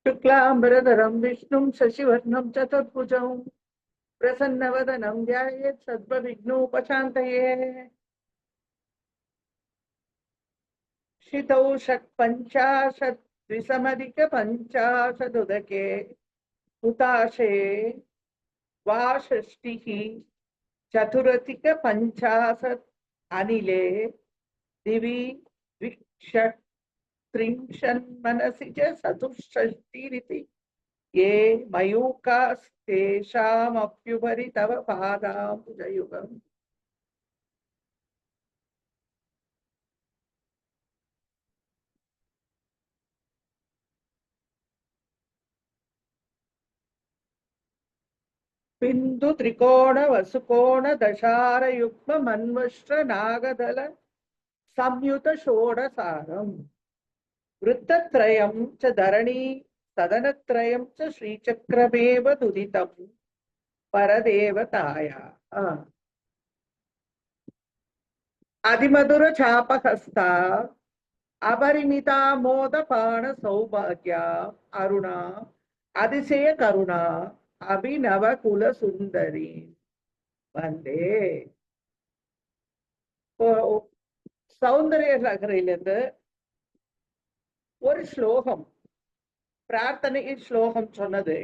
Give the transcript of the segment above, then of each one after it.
शुक्लांबरधरं विष्णुं शशिवर्णं चतुर्भुजं प्रसन्नवदनं ध्यायेत् सर्वविघ्नोपशान्तये। शितौ षट्पञ्चाशत् द्विसमधिकपञ्चाशदुदके हुताशे वा षष्टिः चतुरधिकपञ्चाशत् अनिले दिवि द्विषट्त्रिंशन्मनसि च चतुष्षष्टिरिति ये मयूखास्तेषामप्युपरि तव पादाम्बुजयुगम्। बिन्दु त्रिकोण वसुकोण दशारयुग्म मन्वष्ट्र नागदल संयुत षोडसारम् वृत्तत्रयं च धरणी सदनत्रयं च श्रीचक्रमेव दुदितं परदेवताया अधिमधुर चापहस्ता अपरिमिता मोदपान सौभाग्या अरुणा அதிசய கருணா அபிநவ குல சுந்தரி வந்தே. சௌந்தரிய நகரிலிருந்து ஒரு ஸ்லோகம், பிரார்த்தனை ஸ்லோகம் சொன்னது.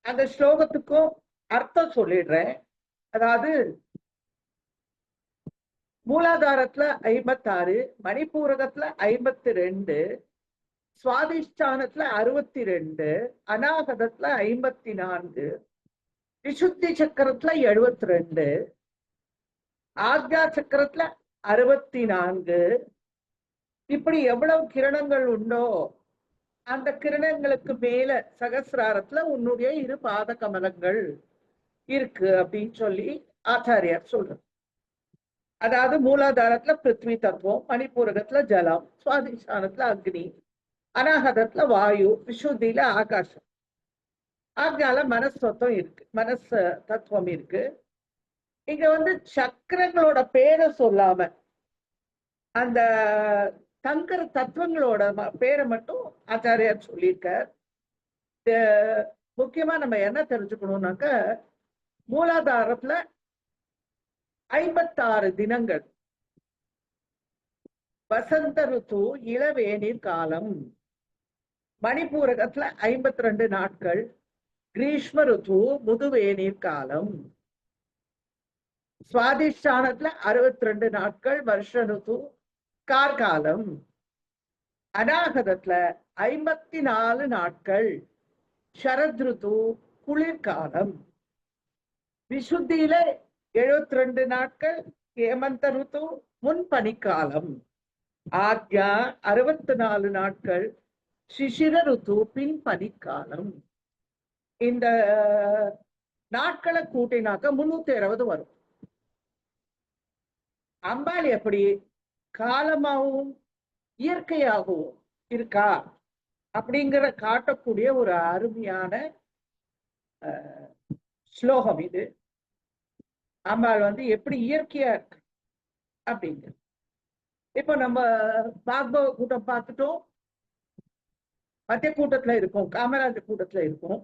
அந்த ஸ்லோகத்துக்கும் அர்த்தம் சொல்லிடுறேன். அதாவது மூலாதாரத்துல 56, மணிப்பூரகத்துல 52, சுவாதிஷ்டானத்துல 62, அநாகதத்துல 54, விசுத்தி சக்கரத்துல 72, ஆக்ஞா சக்கரத்துல 64, இப்படி எவ்வளவு கிரணங்கள் உண்டோ அந்த கிரணங்களுக்கு மேல சகசிராரத்துல உன்னுடைய 2 பாத கமலங்கள் இருக்கு அப்படின்னு சொல்லி ஆச்சாரியார் சொல்றார். அதாவது மூலாதாரத்துல பிருத்வி தத்துவம், மணிப்பூரகத்துல ஜலம், சுவாதிஷ்டானத்துல அக்னி, அநாகதத்துல வாயு, விசுத்தியில ஆகாசம், ஆக்ஞால மனஸ்தத்துவம் இருக்கு, மனச தத்துவம் இருக்கு. இங்க சக்கரங்களோட பேரை சொல்லாம அந்த தங்கர தத்துவங்களோட பேரை மட்டும் ஆச்சாரியார் சொல்லியிருக்கார். முக்கியமா நம்ம என்ன தெரிஞ்சுக்கணும்னாக்க, மூலாதாரத்துல 56 தினங்கள், வசந்த ருத்து இளவேநீர் காலம், மணிப்பூரகத்துல 52 நாட்கள் கிரீஷ்ம ருத்து முதுவேநீர் காலம், சுவாதிஷ்டானத்துல 62 நாட்கள் வருஷ ருத்து கார்காலம், அநாகதத்துல 54 நாட்கள் சரத் ருத்து குளிர்காலம், விசுத்தியில 72 நாட்கள் ஹேமந்த ருத்து முன்பனிக்காலம், ஆக்ஞா 64 நாட்கள் சிசிர ருத்து பின் பனிக்காலம். இந்த நாட்களை கூட்டினாக்க 360 வரும். அம்பாள் எப்படி காலமாகவும் இயற்கையாகவும் இருக்கா அப்படிங்கிற காட்டக்கூடிய ஒரு அருமையான ஸ்லோகம் இது. அம்பாள் எப்படி இயற்கையா இருக்கு அப்படிங்கிற. இப்ப நம்ம பாக்பவ கூட்டம் பார்த்துட்டோம், மத்திய கூட்டத்துல இருக்கும், காமராஜர் கூட்டத்துல இருக்கும்.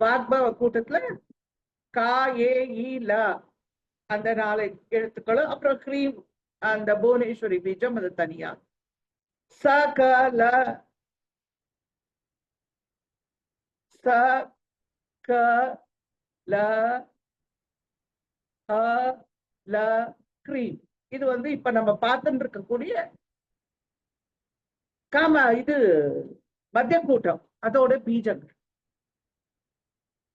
பாக்பவ கூட்டத்துல கா ஏ இ ல அந்த 4 எழுத்துக்களும், அப்புறம் கிரீம் அந்த புவனேஸ்வரி பீஜம் அது தனியா. ச க ல ச க ல அ ல கிரீம். இது இப்ப நம்ம பார்த்துட்டு இருக்கக்கூடிய இது மத்திய கூட்டம், அதோட பீஜங்கள்.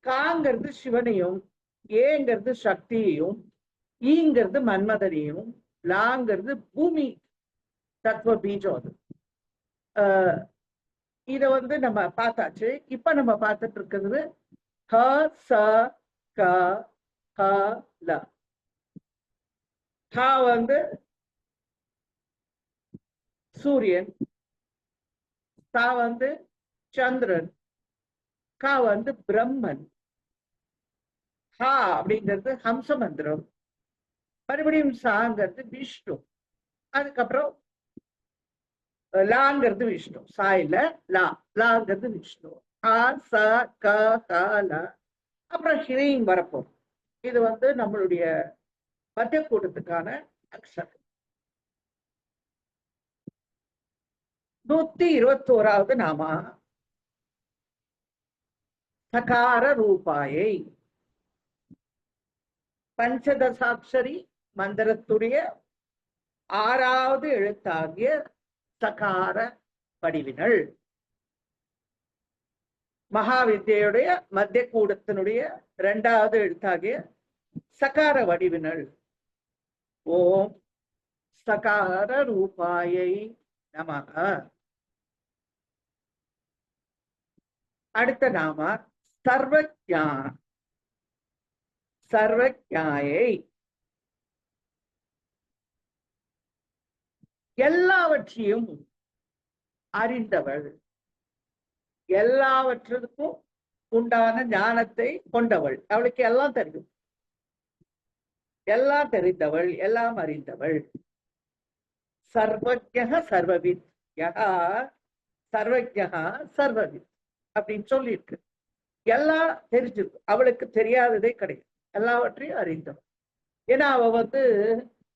காங்கிறது சிவனையும், ஏங்கிறது சக்தியையும், ஈங்கிறது மன்மதனையும், லாங்கிறது பூமி தத்துவ பீஜம். அது இத நம்ம பார்த்தாச்சு. இப்ப நம்ம பார்த்துட்டு இருக்கிறது ஹ ச க ஹ ல. ஹ சூரியன், ச சந்திரன், க பிரம்மன், ஹா அப்படிங்கிறது ஹம்ச மந்திரம், மறுபடியும் சாங்கிறது விஷ்ணு, அதுக்கப்புறம் லாங்கிறது விஷ்ணு, சா இல்ல லா, லாங்கிறது விஷ்ணு. ஆ ச க க ல. அப்புறம் ஹ்ரீம் வரப்போம். இது வந்து நம்மளுடைய மத்திய கூட்டத்துக்கான அக்ஷரம். 121வது நாமா சகார ரூபாயை. பஞ்சதசாட்சரி மந்திரத்துடைய 6வது எழுத்தாகிய சகார வடிவினள். மகாவித்யுடைய மத்திய கூடத்தினுடைய 2வது எழுத்தாகிய சகார வடிவினள். ஓம் சகார ரூபாயை நமக. அடுத்த நாம சர்வஜா, சர்வஜாயை. எல்லாவற்றையும் அறிந்தவள், எல்லாவற்றுக்கும் உண்டான ஞானத்தை கொண்டவள். அவளுக்கு எல்லாம் தெரியும், எல்லாம் தெரிந்தவள், எல்லாம் அறிந்தவள். சர்வஜக சர்வவித், யகா சர்வஜகா சர்வவித் அப்படின்னு சொல்லியிருக்கு. எல்லாம் தெரிஞ்சிருக்கு, அவளுக்கு தெரியாததே கிடையாது, எல்லாவற்றையும் அறிந்தவள். ஏன்னா அவ வந்து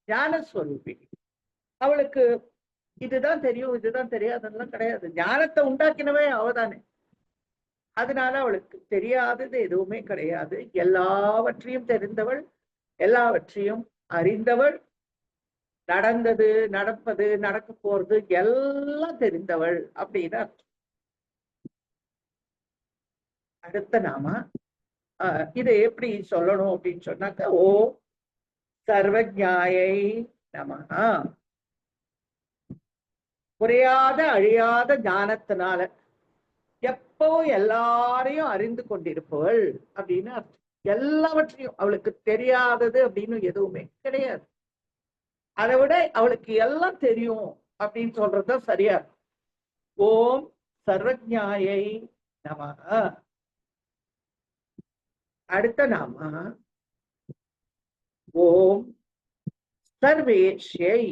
ஞானஸ்வரூபி. அவளுக்கு இதுதான் தெரியும் இதுதான் தெரியாதுலாம் கிடையாது. ஞானத்தை உண்டாக்கினவே அவதானே. அதனால அவளுக்கு தெரியாதது எதுவுமே கிடையாது. எல்லாவற்றையும் தெரிந்தவள், எல்லாவற்றையும் அறிந்தவள். நடந்தது, நடப்பது, நடக்க போறது எல்லாம் தெரிந்தவள் அப்படின்னு அர்த்தம். அடுத்த நாம இதை எப்படி சொல்லணும் அப்படின்னு சொன்னாக்க, ஓ சர்வஜாயை நமஹா. குறையாத அழியாத ஞானத்தினால எப்போ எல்லாரையும் அறிந்து கொண்டிருப்பவள் அப்படின்னு அர்த்தம். எல்லாவற்றையும், அவளுக்கு தெரியாதது அப்படின்னு எதுவுமே கிடையாது. அதை விட அவளுக்கு எல்லாம் தெரியும் அப்படின்னு சொல்றதுதான் சரியா. ஓம் சர்வஜாயை நமஹ. அடுத்த நாம ஓம் சர்வேஷ்யை.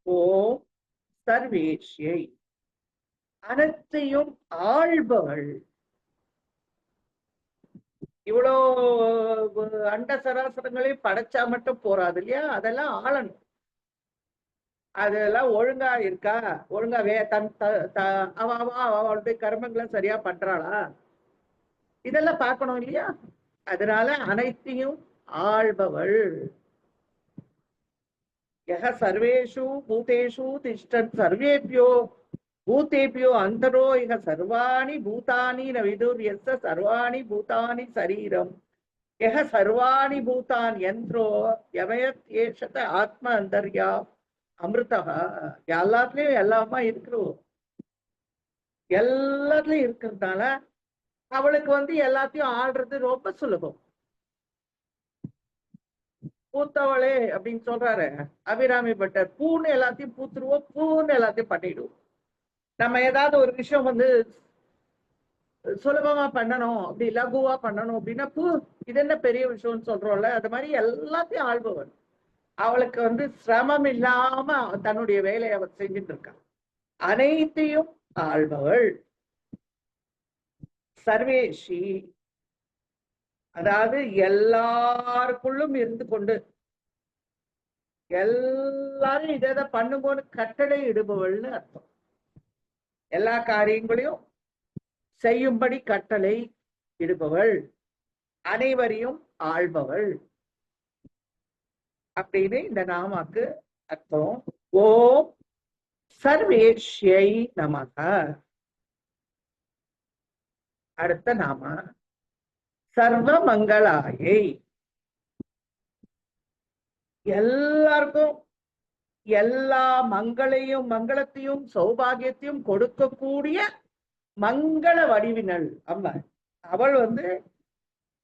ஓம் சர்வேஷ்யை, அனைத்தையும் ஆள்பவள். இவ்வளோ அண்ட சராசரங்களையும் படைச்சா மட்டும் போறாது இல்லையா, அதெல்லாம் ஆளணும். அதெல்லாம் ஒழுங்கா இருக்கா, ஒழுங்கா அவளுடைய கர்மங்களை சரியா பண்றாளா, இதெல்லாம் பார்க்கணும் இல்லையா. அதனால அனைத்தையும் ஆள்பவள். யக சர்வேஷு பூதேஷு திஷ்டன் சர்வேபியோ பூதேபியோ அந்தரோ இக சர்வாணி பூதானி ந விதுர் யஸ்ஸ சர்வாணி பூதானி சரீரம் யக சர்வாணி பூதான் யந்திரோ யமயத் ஏஷத ஆத்ம அந்தர்யா அமிர்தா. எல்லாத்துலயும் எல்லாமா இருக்கிறோம், எல்லாத்துலயும் இருக்கிறதுனால அவளுக்கு வந்து எல்லாத்தையும் ஆடுறது ரொம்ப சுலபம். பூத்தவளே அப்படின்னு சொல்றாரு அபிராமி பட்டர். பூன்னு எல்லாத்தையும் பூத்துருவோம், பூன்னு எல்லாத்தையும் பண்ணிடுவோம். நம்ம ஏதாவது ஒரு விஷயம் வந்து சுலபமா பண்ணணும், அப்படி லகுவா பண்ணணும் அப்படின்னா பூ இது என்ன பெரிய விஷயம்னு சொல்றோம்ல, அது மாதிரி எல்லாத்தையும் ஆள்பவன். அவளுக்கு வந்து சிரமம் இல்லாம தன்னுடைய வேலையை அவள் செஞ்சுட்டு இருக்கா. அனைத்தையும் ஆள்பவள். சர்வேஷி, அதாவது எல்லாருக்குள்ளும் இருந்து கொண்டு எல்லாரும் இதை பண்ணும்போது கட்டளை இடுபவள்னு அர்த்தம். எல்லா காரியங்களையும் செய்யும்படி கட்டளை இடுபவள், அனைவரையும் ஆள்பவள் அப்படின்னு இந்த நாமாக்கு அர்த்தம். ஓம் சர்வேஷ்யை நமக. அடுத்த நாம சர்வ மங்களாயை. எல்லாருக்கும் எல்லா மங்களத்தையும் சௌபாகியத்தையும் கொடுக்கக்கூடிய மங்கள வடிவினள் அம்மா. அவள் வந்து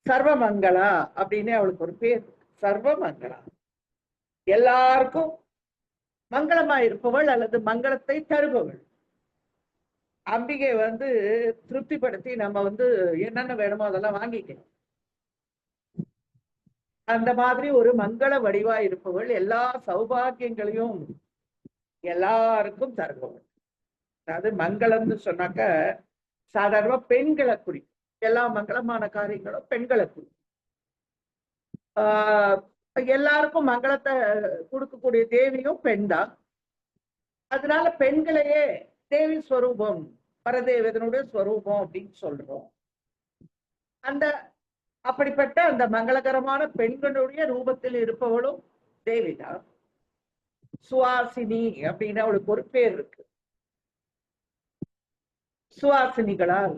சர்வமங்களா அப்படின்னு அவளுக்கு ஒரு பேர். சர்வமங்களா, எல்லாருக்கும் மங்களமா இருப்பவள் அல்லது மங்களத்தை தருபவள். அம்பிகை வந்து திருப்திப்படுத்தி நம்ம வந்து என்னென்ன வேணுமோ அதெல்லாம் வாங்கிக்கணும். அந்த மாதிரி ஒரு மங்கள வடிவா இருப்பவள், எல்லா சௌபாகியங்களையும் எல்லாருக்கும் தருபவள். அதாவது மங்களம்னு சொன்னாக்க சாதாரண பெண்களை குறிக்கும். எல்லா மங்களமான காரியங்களும் பெண்களை குறிக்கும். எல்லாருக்கும் மங்களத்தை கொடுக்கக்கூடிய தேவியும் பெண் தான். அதனால பெண்களையே தேவி ஸ்வரூபம், பரதேவதனுடைய ஸ்வரூபம் அப்படின்னு சொல்றோம். அந்த அப்படிப்பட்ட அந்த மங்களகரமான பெண்களுடைய ரூபத்தில் இருப்பவளும் தேவிதான். சுவாசினி அப்படின்னு அவளுக்கு ஒரு பேர் இருக்கு. சுவாசினிகளால்,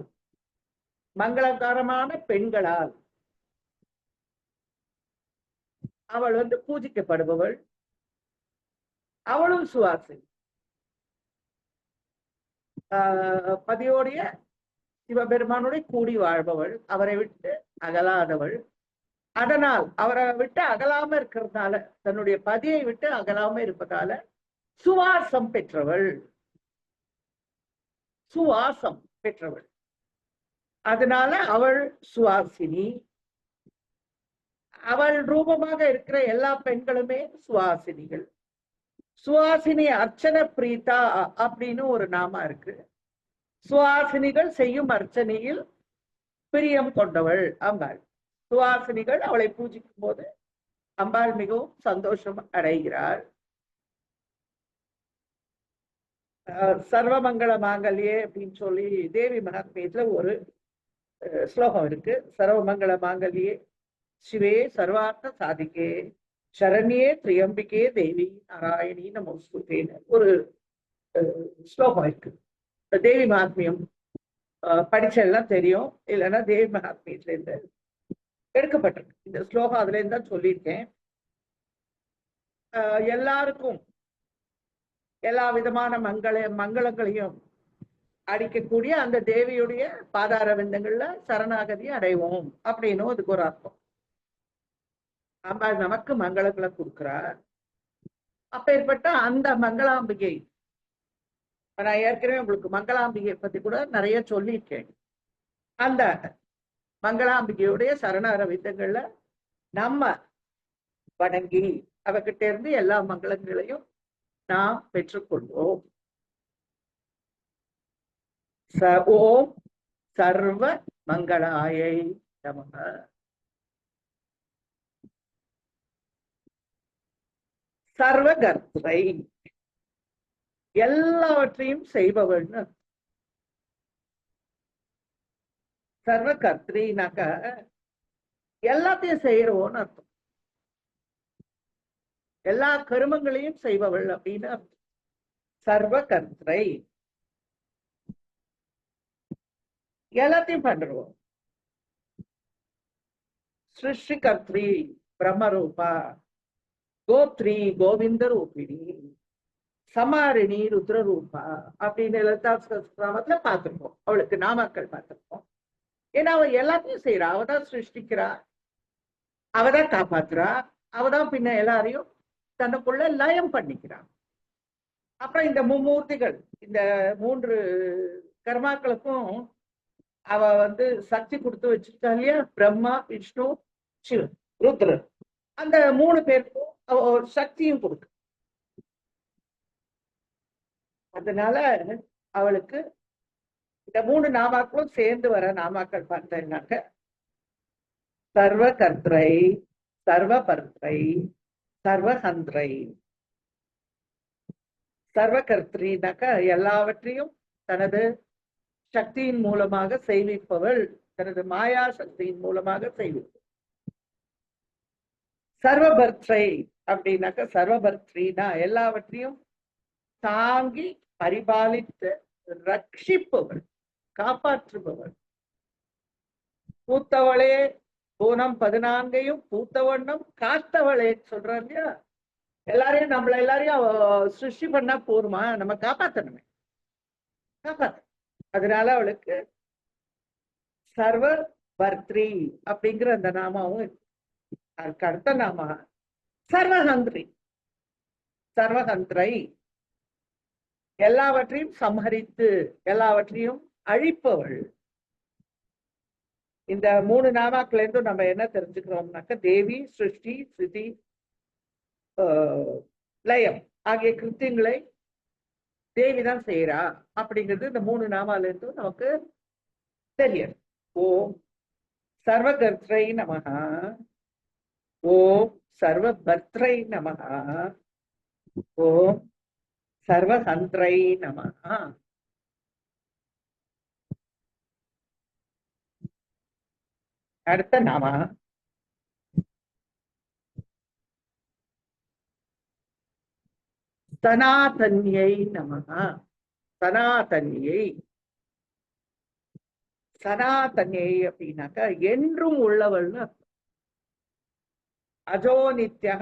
மங்களகரமான பெண்களால் அவள் பூஜிக்கப்படுபவள். அவளும் சுவாசினி. பதியோடைய சிவபெருமானுடைய கூடி வாழ்பவள், அவரை விட்டு அகலாதவள். அதனால் அவரை விட்டு அகலாம இருக்கிறதுனால, தன்னுடைய பதியை விட்டு அகலாம இருப்பதால சுவாசம் பெற்றவள். சுவாசம் பெற்றவள். அதனால அவள் சுவாசினி. அவள் ரூபமாக இருக்கிற எல்லா பெண்களுமே சுவாசினிகள். சுவாசினி அர்ச்சன பிரீதா அப்படின்னு ஒரு நாம இருக்கு. சுவாசினிகள் செய்யும் அர்ச்சனையில் பிரியம் கொண்டவள் அம்பாள். சுவாசினிகள் அவளை பூஜிக்கும் போது அம்பாள் மிகவும் சந்தோஷம் அடைகிறாள். சர்வமங்கள மாங்கல்யே அப்படின்னு சொல்லி தேவி மகாத்மியத்துல ஒரு ஸ்லோகம் இருக்கு. சர்வமங்கள மாங்கல்யே சிவே சர்வார்த்த சாதிக்கே சரண்யே திரியம்பிகே தேவி நாராயணி நமஸ்துதேன்னு ஒரு ஸ்லோகம் இருக்கு. தேவி மகாத்மியம் படிச்செல்லாம் தெரியும், இல்லைன்னா தேவி மகாத்மியத்துல இருந்து எடுக்கப்பட்டிருக்கு இந்த ஸ்லோகம். அதுல இருந்து தான் சொல்லியிருக்கேன். எல்லாருக்கும் எல்லா விதமான மங்களங்களையும் அடிக்கக்கூடிய அந்த தேவியுடைய பாதார விந்தங்கள்ல சரணாகதி அடைவோம் அப்படின்னு அதுக்கு ஒரு அர்த்தம். அம்பாள் நமக்கு மங்களங்களை கொடுக்கிறார். அப்பேற்பட்ட அந்த மங்களாம்பிகை, நான் ஏற்கனவே உங்களுக்கு மங்களாம்பிகை பத்தி கூட நிறைய சொல்லியிருக்கேன். அந்த மங்களாம்பிகையுடைய சரணார விதங்கள்ல நம்ம வணங்கி அவகிட்ட இருந்து எல்லா மங்களங்களையும் நாம் பெற்றுக்கொள்வோம். ஓம் சர்வ மங்களாயை நமக. சர்வகர்த்தை, எல்லாவற்றையும் செய்பவள்னு. சர்வகர்த்தினாக்க எல்லாத்தையும் செய்யறோம்னு அர்த்தம். எல்லா கருமங்களையும் செய்பவள் அப்படின்னு அர்த்தம். சர்வகர்த்தை, எல்லாத்தையும் பண்றோம். சிருஷ்டி கர்த்ரி பிரம்மரூபா, கோத்ரி கோவிந்த ரூபிணி, சமாரிணி ருத்ரரூபா அப்படின்னு லலிதா சஹஸ்ரநாமத்துல பார்த்திருப்போம். அவளுக்கு நாமக்கள் பார்த்திருப்போம். ஏன்னா அவ எல்லாத்தையும் செய்யறா. அவதான் சிருஷ்டிக்கிறா, அவதான் காப்பாத்துறா, அவதான் பின்ன எல்லாரையும் தனக்குள்ள லயம் பண்ணிக்கிறான். அப்புறம் இந்த மும்மூர்த்திகள், இந்த 3 கர்மாக்களுக்கும் அவ சக்தி கொடுத்து வச்சிருக்கா இல்லையா? பிரம்மா, விஷ்ணு, சிவன், ருத்ரர். அந்த 3 பேருக்கும் அவ ஒரு சக்தியும் கொடுக்கு. அதனால அவளுக்கு இந்த 3 நாமாக்களும் சேர்ந்து வர நாமாக்கள் பார்த்தேன்னாக்க சர்வ கர்த்ரை, சர்வ பர்த்ரை, சர்வஹந்திரை. சர்வகர்த்தினாக்க எல்லாவற்றையும் தனது சக்தியின் மூலமாக செய்விப்பவள், தனது மாயா சக்தியின் மூலமாக செய்விப்பவள். சர்வபர்த்ரை அப்படின்னாக்க, சர்வபர்த்ரினா எல்லாவற்றையும் தாங்கி பரிபாலித்து ரட்சிப்பவள், காப்பாற்றுபவள். பூத்தவளே பூனம் 14 பூத்த வண்ணம் காத்தவளே சொல்றாங்க இல்லையா? எல்லாரையும் நம்மள எல்லாரையும் சிருஷ்டி பண்ணா போருமா? நம்ம காப்பாத்தணுமே, காப்பாத்த. அதனால அவளுக்கு சர்வ பர்த்ரி அப்படிங்கிற அந்த நாமாவும் இருக்கு. அதுக்கு அடுத்த நாமா சர்வஹந்திரி. சர்வஹந்திரை, எல்லாவற்றையும் சம்ஹரித்து எல்லாவற்றையும் அழிப்பவள். இந்த 3 நாமாக்கள் இருந்தும் நம்ம என்ன தெரிஞ்சுக்கிறோம்னாக்க, தேவி சிருஷ்டி, ஸ்திதி, லயம் ஆகிய கிருத்தியங்களை தேவி தான் செய்யறா அப்படிங்கிறது இந்த 3 நாமால இருந்து நமக்கு தெரியும். ஓம் சர்வகர்த்ரை நமஹ, ஓம் சர்வபத்ரை நமஹ, ஓம் சர்வஹந்த்ரை நமஹ. அடுத்த நாம சனாதன்யை நமஹ. சனாதன்யை, சனாதன்யை அப்படின்னாக்கா என்றும் உள்ளவள்னு அர்த்தம். அஜோ நித்யா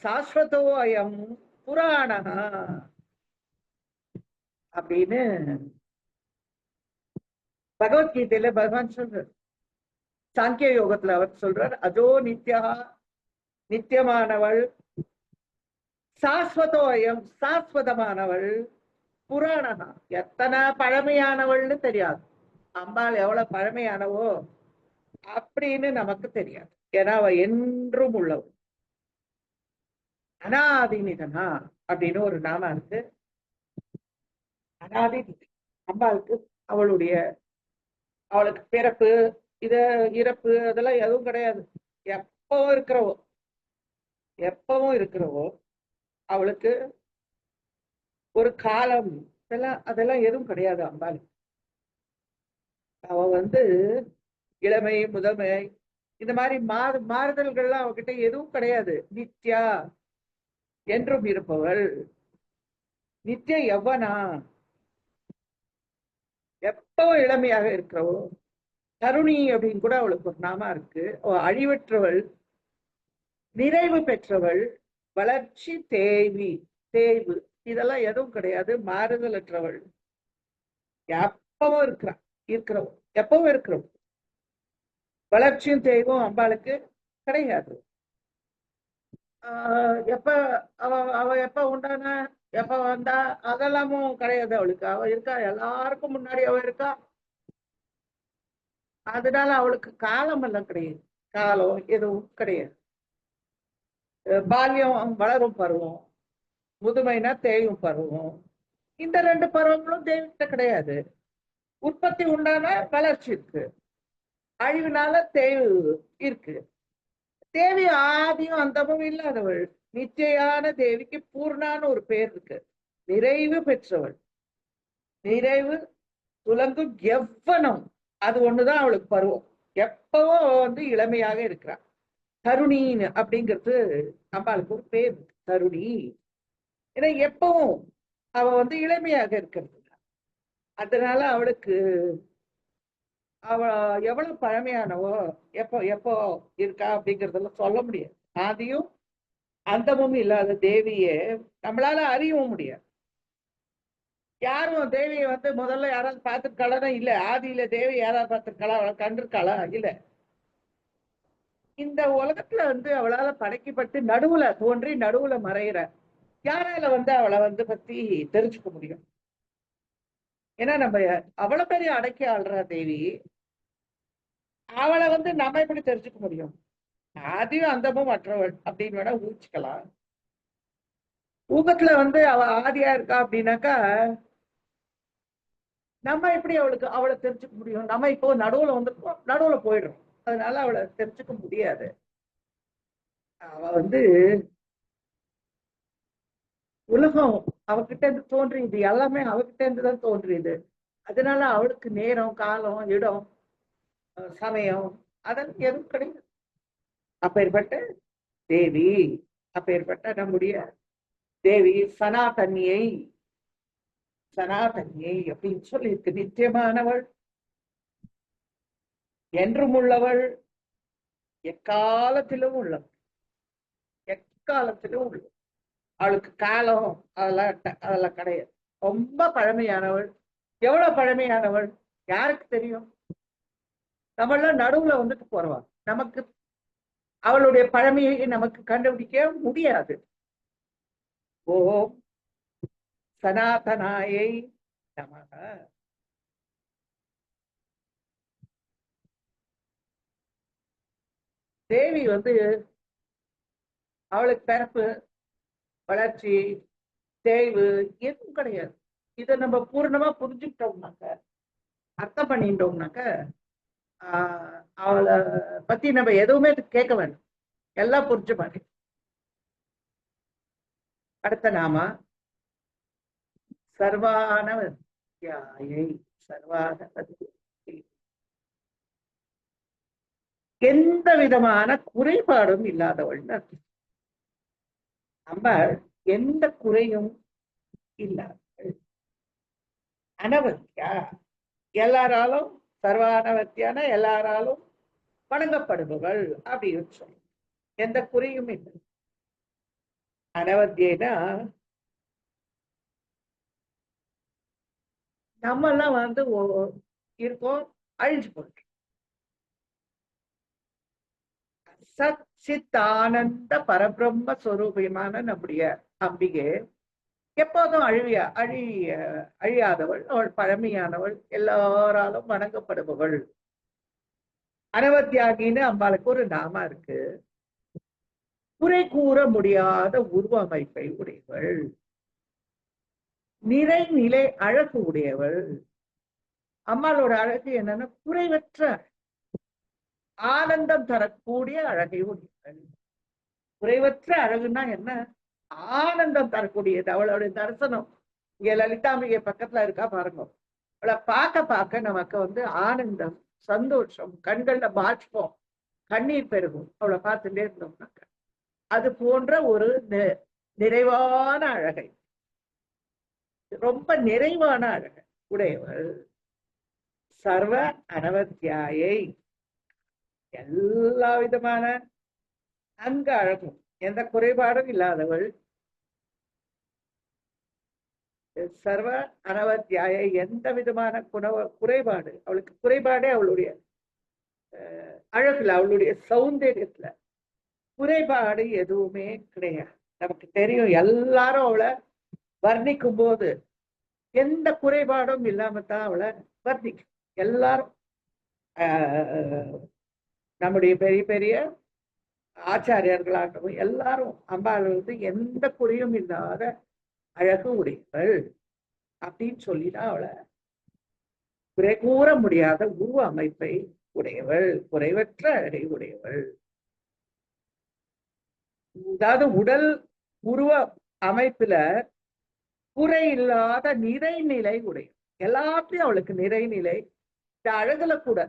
சாஸ்வதோ அயம் புராணஹ அப்படின்னு பகவத்கீதையில பகவான் சொல்றார். சாங்கிய யோகத்துல அவர் சொல்றார், அஜோ நித்யா, நித்தியமானவள், சாஸ்வதோ அயம் சாஸ்வதமானவள், புராணகா எத்தனை பழமையானவள்னு தெரியாது. அம்பாள் எவ்வளவு பழமையானவோ அப்படின்னு நமக்கு தெரியாது. ஏன்னா அவ என்றும் உள்ளவள். அனாதி நிதனா அப்படின்னு ஒரு நாம இருக்கு. அனாதி அம்பாளுக்கு அவளுடைய அவளுக்கு பிறப்பு இறப்பு அதெல்லாம் எதுவும் கிடையாது. எப்பவும் இருக்கிறவோ, எப்பவும் இருக்கிறவோ. அவளுக்கு ஒரு காலம் அதெல்லாம் எதுவும் கிடையாது அம்பாளுக்கு. அவ வந்து இளமை முதன்மை இந்த மாதிரி மாறுதல்கள்லாம் அவகிட்ட எதுவும் கிடையாது. நித்யா என்றும் இருப்பவள், நித்திய யவ்வனா எப்பவும் இளமையாக இருக்கிறவோ. தருணி அப்படின்னு கூட அவளுக்கு ஒரு நாமா இருக்கு. அவ அழிவற்றவள், நிறைவு பெற்றவள், வளர்ச்சி தேய்வு இதெல்லாம் எதுவும் கிடையாது. மாறுதலற்றவள், எப்பவும் இருக்கிறவள், எப்பவும் இருக்கிறவள். வளர்ச்சியும் தேய்வும் அம்பாளுக்கு கிடையாது. எப்ப அவ அவ எப்ப உண்டான எப்ப வந்தா அதெல்லாமும் கிடையாது அவளுக்கு. அவ இருக்கா, எல்லாருக்கும் முன்னாடி அவ இருக்கா. அதனால அவளுக்கு காலம் எல்லாம் கிடையாது. காலம் எதுவும் கிடையாது. பால்யம் வளரும் பருவம், முதுமைனா தேயும் பருவம். இந்த 2 பருவங்களும் தேவிட்ட கிடையாது. உற்பத்தி உண்டான வளர்ச்சி இருக்கு, அழிவுனால தேய்வு இருக்கு. தேவி ஆதியும் அந்தமும் இல்லாதவள், நிச்சயான தேவிக்கு பூர்ணான்னு ஒரு பேர் இருக்கு. நிறைவு பெற்றவள், நிறைவு துலங்கும் எவ்வனம், அது ஒண்ணுதான் அவளுக்கு பருவம். எப்பவும் அவ வந்து இளமையாக இருக்கிறாள். தருணின்னு அப்படிங்கிறது அம்பாளுக்கு ஒரு பேர் இருக்கு, தருணி. ஏன்னா எப்பவும் அவ வந்து இளமையாக இருக்கிறது. அதனால அவளுக்கு அவ எவ்வளவு பழமையானவோ, எப்போ எப்போ இருக்கா அப்படிங்கறதெல்லாம் சொல்ல முடியாது. ஆதியும் அந்தமும் இல்லாத தேவிய நம்மளால அறியவும் முடியாது. யாரும் தேவியை வந்து முதல்ல யாராவது பார்த்திருக்காளா? இல்ல. ஆதியில தேவி யாராவது பார்த்திருக்காளா? அவளை கண்டிருக்காளா? இல்ல. இந்த உலகத்துல வந்து அவளால படைக்கப்பட்டு நடுவுல தோன்றி நடுவுல மறைகிற யாரால வந்து அவளை வந்து பத்தி தெரிஞ்சுக்க முடியும்? ஏன்னா நம்ம அவ்வளவு பெரிய அடக்கி ஆள்ற தேவி, அவளை வந்து நம்ம எப்படி தெரிஞ்சுக்க முடியும்? ஆதியும் அந்தமும் மற்றவள் அப்படின்னு வேணா ஊச்சிக்கலாம். ஊகத்துல வந்து அவ ஆதியா இருக்கா அப்படின்னாக்கா நம்ம எப்படி அவளை தெரிஞ்சுக்க முடியும்? நம்ம இப்போ நடுவுல வந்திருக்கோம், நடுவுல போயிடுறோம். அதனால அவளை தெரிஞ்சுக்க முடியாது. அவ வந்து உலகம் அவகிட்ட இருந்து தோன்றியது, எல்லாமே அவகிட்ட இருந்துதான் தோன்றியது. அதனால அவளுக்கு நேரம், காலம், இடம், சமயம் அதெல்லாம் எதுவும் கிடையாது. அப்பேற்பட்ட தேவி, அப்பேற்பட்ட நம்முடைய தேவி சனாதன்யை, சனாதன்யை அப்படின்னு சொல்லி இருக்கு. நித்தியமானவள், என்றும் உள்ளவள், எக்காலத்திலும் உள்ளவள், எக்காலத்திலும் உள்ளவள். அவளுக்கு காலம் அதெல்லாம் கிடையாது. ரொம்ப பழமையானவள். எவ்வளவு பழமையானவள் யாருக்கு தெரியும்? நம்மளாம் நடுவுல வந்துட்டு போறவா. நமக்கு அவளுடைய பழமையை நமக்கு கண்டுபிடிக்க முடியாது. ஓம் சனாதனாயை நமக. தேவி வந்து அவளுக்கு பிறப்பு, வளர்ச்சி, தேய்வு எதுவும் கிடையாது. இதை நம்ம பூர்ணமா புரிஞ்சுக்கிட்டோம்னாக்க, அர்த்தம் பண்ணிட்டோம்னாக்க, அவளை பத்தி நம்ம எதுவுமே கேட்க வேண்டாம், எல்லாம் புரிஞ்ச மாதிரி. அடுத்த நாம சர்வானவத்யாயை. சர்வானவத்யை எந்த விதமான குறைபாடும் இல்லாதவள். நம்ம எந்த குறையும் இல்லாதவள். அனவத்தியா எல்லாராலும், சர்வானவத்தியான எல்லாராலும் வணங்கப்படுபவள் அப்படின்னு சொல்லி எந்த குறையும் இல்லை. அனவத்தியனா நம்ம எல்லாம் இருக்கோம், அழிஞ்சு போட்டு. சச்சித் ஆனந்த பரபிரம்ம ஸ்வரூபமான நம்முடைய அம்பிகை எப்போதும் அழியாதவள், அவள் பழமையானவள், எல்லாராலும் வணங்கப்படுபவள். அனவத்தியாகின்னு அம்பாளுக்கு ஒரு நாம இருக்கு. குறை கூற முடியாத உருவ அமைப்பை உடையவள், நிலை அழகு உடையவள். அம்மாளோட அழகு என்னன்னா குறைவற்ற ஆனந்தம் தரக்கூடிய அழகை உடையவள். குறைவற்ற அழகுன்னா என்ன? ஆனந்தம் தரக்கூடியது. அவளுடைய தரிசனம் இங்க லலிதாம்பிகை பக்கத்துல இருக்கா பாருங்க. அவளை பார்க்க நமக்கு ஆனந்தம், சந்தோஷம், கண்கள்ல பாஷ்பம், கண்ணீர் பெருகும் அவளை பார்த்துட்டே இருந்தோம்னாக்க. அது போன்ற ஒரு நிறைவான அழகை, ரொம்ப நிறைவான அழகை உடையவள். சர்வ அனவத்தியாயை எல்லா விதமான அங்க அழகும், எந்த குறைபாடும் இல்லாதவள். சர்வ அனவத்தியாய எந்த விதமான குறைபாடு, அவளுக்கு குறைபாடே அவளுடைய அழகுல, அவளுடைய சௌந்தரியத்துல குறைபாடு எதுவுமே கிடையாது. நமக்கு தெரியும், எல்லாரும் அவளை வர்ணிக்கும் போது எந்த குறைபாடும் இல்லாம தான் அவளை வர்ணிக்கும். எல்லாரும் நம்முடைய பெரிய பெரிய ஆச்சாரியர்களாகவும் எல்லாரும் அம்பாள் எந்த குறையும் இல்லாத அழகு உடையவள் அப்படின்னு சொல்லிதான் அவளை குறை கூற முடியாத உருவ அமைப்பை உடையவள், குறைவற்ற அழகை உடையவள். அதாவது உடல் உருவ அமைப்புல குறை இல்லாத நிறைநிலை உடையவள். எல்லாத்தையும் அவளுக்கு நிறைநிலை. இந்த அழகுல கூட,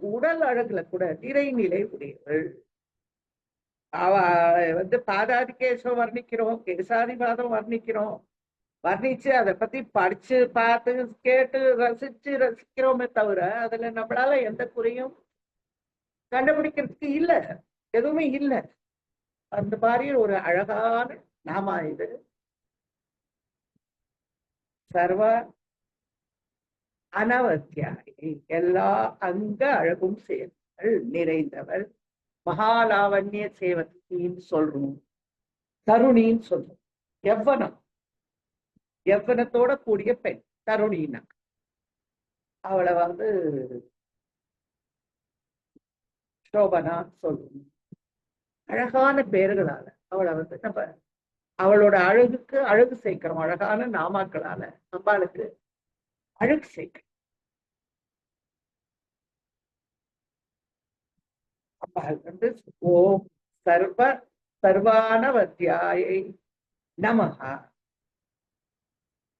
உடல் அழகுல கூட நிறைநிலை உடையவள். அவ பாதாதிகேசம் வர்ணிக்கிறோம், கேசாதிபாதம் வர்ணிக்கிறோம், வர்ணிச்சு அதை பத்தி படிச்சு பார்த்து கேட்டு ரசிக்கிறோமே தவிர அதுல நம்மளால எந்த குறையும் கண்டுபிடிக்கிறதுக்கு இல்ல, எதுவுமே இல்லை. அந்த மாதிரி ஒரு அழகான நாமா இது. சர்வ அனவத்தியாயி எல்லா அங்க அழகும் சேர்ந்தவள், நிறைந்தவள். மகாலாவண்ய சேவத்தின்னு சொல்றோம், தருணின்னு சொல்றோம். எவ்வனத்தோட கூடிய பெண் தருணின்னா அவளை சோபனான்னு சொல்றோம். அழகான பேர்களால அவளை நம்ம அவளோட அழகுக்கு அழகு சேர்க்கிறோம். அழகான நாமாக்களால அம்பாளுக்கு அழகு சேர்க்கிறோம். அம்பாள் ஓம் சர்வானவத்தியாயை நமஹா.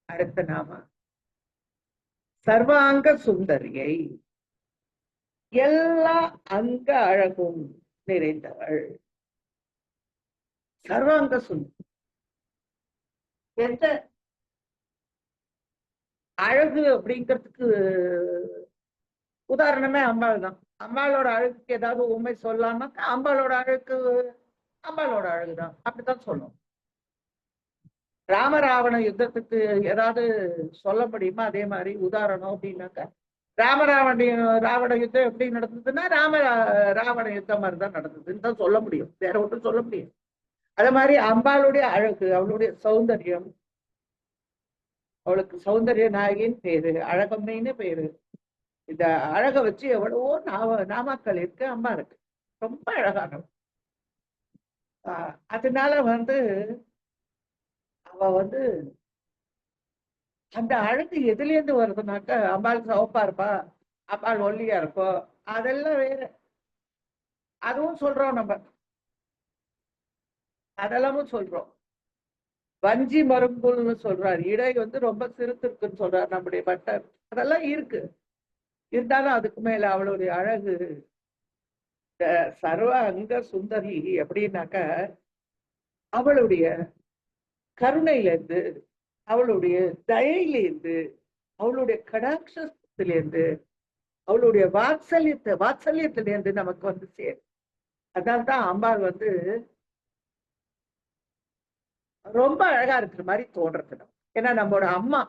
அடுத்த நாம சர்வாங்க சுந்தரியை, எல்லா அங்க அழகும் நிறைந்தவள். சர்வாங்க சுந்தரி எந்த அழகு அப்படிங்கிறதுக்கு உதாரணமே அம்பாள் தான். அம்பாளோட அழகுக்கு ஏதாவது உண்மை சொல்லலாம்னாக்கா அம்பாளோட அழகுதான், அப்படித்தான் சொல்லணும். ராமராவண யுத்தத்துக்கு ஏதாவது சொல்ல முடியுமா? அதே மாதிரி உதாரணம் அப்படின்னாக்கா ராவண யுத்தம் எப்படி நடந்ததுன்னா ராவண யுத்தம் மாதிரிதான் நடந்ததுன்னு தான் சொல்ல முடியும், வேற ஒன்றும் சொல்ல முடியும். அதே மாதிரி அம்பாளுடைய அழகு, அவளுடைய சௌந்தர்யம், அவளுக்கு சௌந்தர்ய நாயகின்னு பேரு, அழகம்மைன்னு பேரு. இந்த அழகை வச்சு எவ்வளவோ நாமாக்கள் இருக்கு அம்மா இருக்கு, ரொம்ப அழகானவள். அதனால அவ அவ வந்து அந்த அழகு எதுல இருந்து வருதுனாக்க அம்பாள் சிவப்பா இருப்பா, அம்பாள் ஒல்லியா இருப்போம், அதெல்லாம் வேற. அதுவும் சொல்றோம் நம்ம, அதெல்லாமும் சொல்றோம். வஞ்சி மருங்குல்னு சொல்றாரு, இடை வந்து ரொம்ப சிறுத்து இருக்குன்னு சொல்றாரு நம்முடைய பட்டர். அதெல்லாம் இருக்கு. இருந்தாலும் அதுக்கு மேல அவளுடைய அழகு, சர்வ அங்க சுந்தரி அப்படின்னாக்க அவளுடைய கருணையிலேருந்து, அவளுடைய தயையிலேருந்து, அவளுடைய கடாட்சத்திலேருந்து, அவளுடைய வாத்சல்யத்திலேருந்து நமக்கு வந்து சேரும். அதனால்தான் அம்பாள் வந்து ரொம்ப அழகா இருக்கிற மாதிரி தோன்றது நம்ம. ஏன்னா நம்மளோட அம்மா,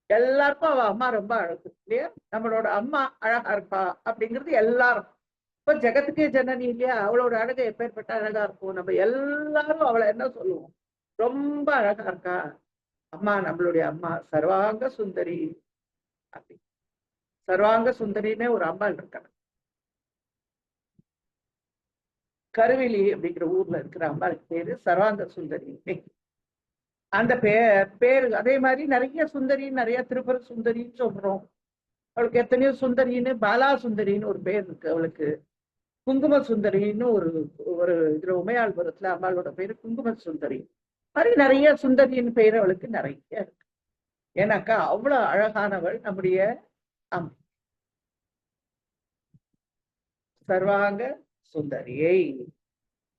எல்லாருக்கும் அவ அம்மா ரொம்ப அழகு இல்லையா? நம்மளோட அம்மா அழகா இருப்பா அப்படிங்கிறது எல்லாரும். இப்ப ஜெகத்துக்கே ஜனனி இல்லையா? அவளோட அழகை எப்பேற்பட்ட அழகா இருக்கும். நம்ம எல்லாரும் அவளை என்ன சொல்லுவோம்? ரொம்ப அழகா இருக்கா அம்மா, நம்மளுடைய அம்மா சர்வாங்க சுந்தரி. அப்படி சர்வாங்க சுந்தரினே ஒரு அம்பாள் இருக்காங்க. கருவிலி அப்படிங்கிற ஊர்ல இருக்கிற அம்பாளுக்கு பேரு சர்வாங்க சுந்தரி. அந்த பேரு அதே மாதிரி நிறைய சுந்தரி, நிறைய திருப்புர சுந்தரின்னு சொல்றோம். அவளுக்கு எத்தனையோ சுந்தரின்னு, பாலா சுந்தரின்னு ஒரு பேர் இருக்கு அவளுக்கு. குங்கும சுந்தரின்னு ஒரு ஒரு இதுல உமையாள்புரத்துல அம்பாளோட பேரு குங்கும சுந்தரி. மாதிரி நிறைய சுந்தரியின் பேர் அவளுக்கு நிறைய இருக்கு. ஏன்னாக்கா அவ்வளவு அழகானவள் நம்முடைய அம்மா சர்வாங்க சுந்தரியை.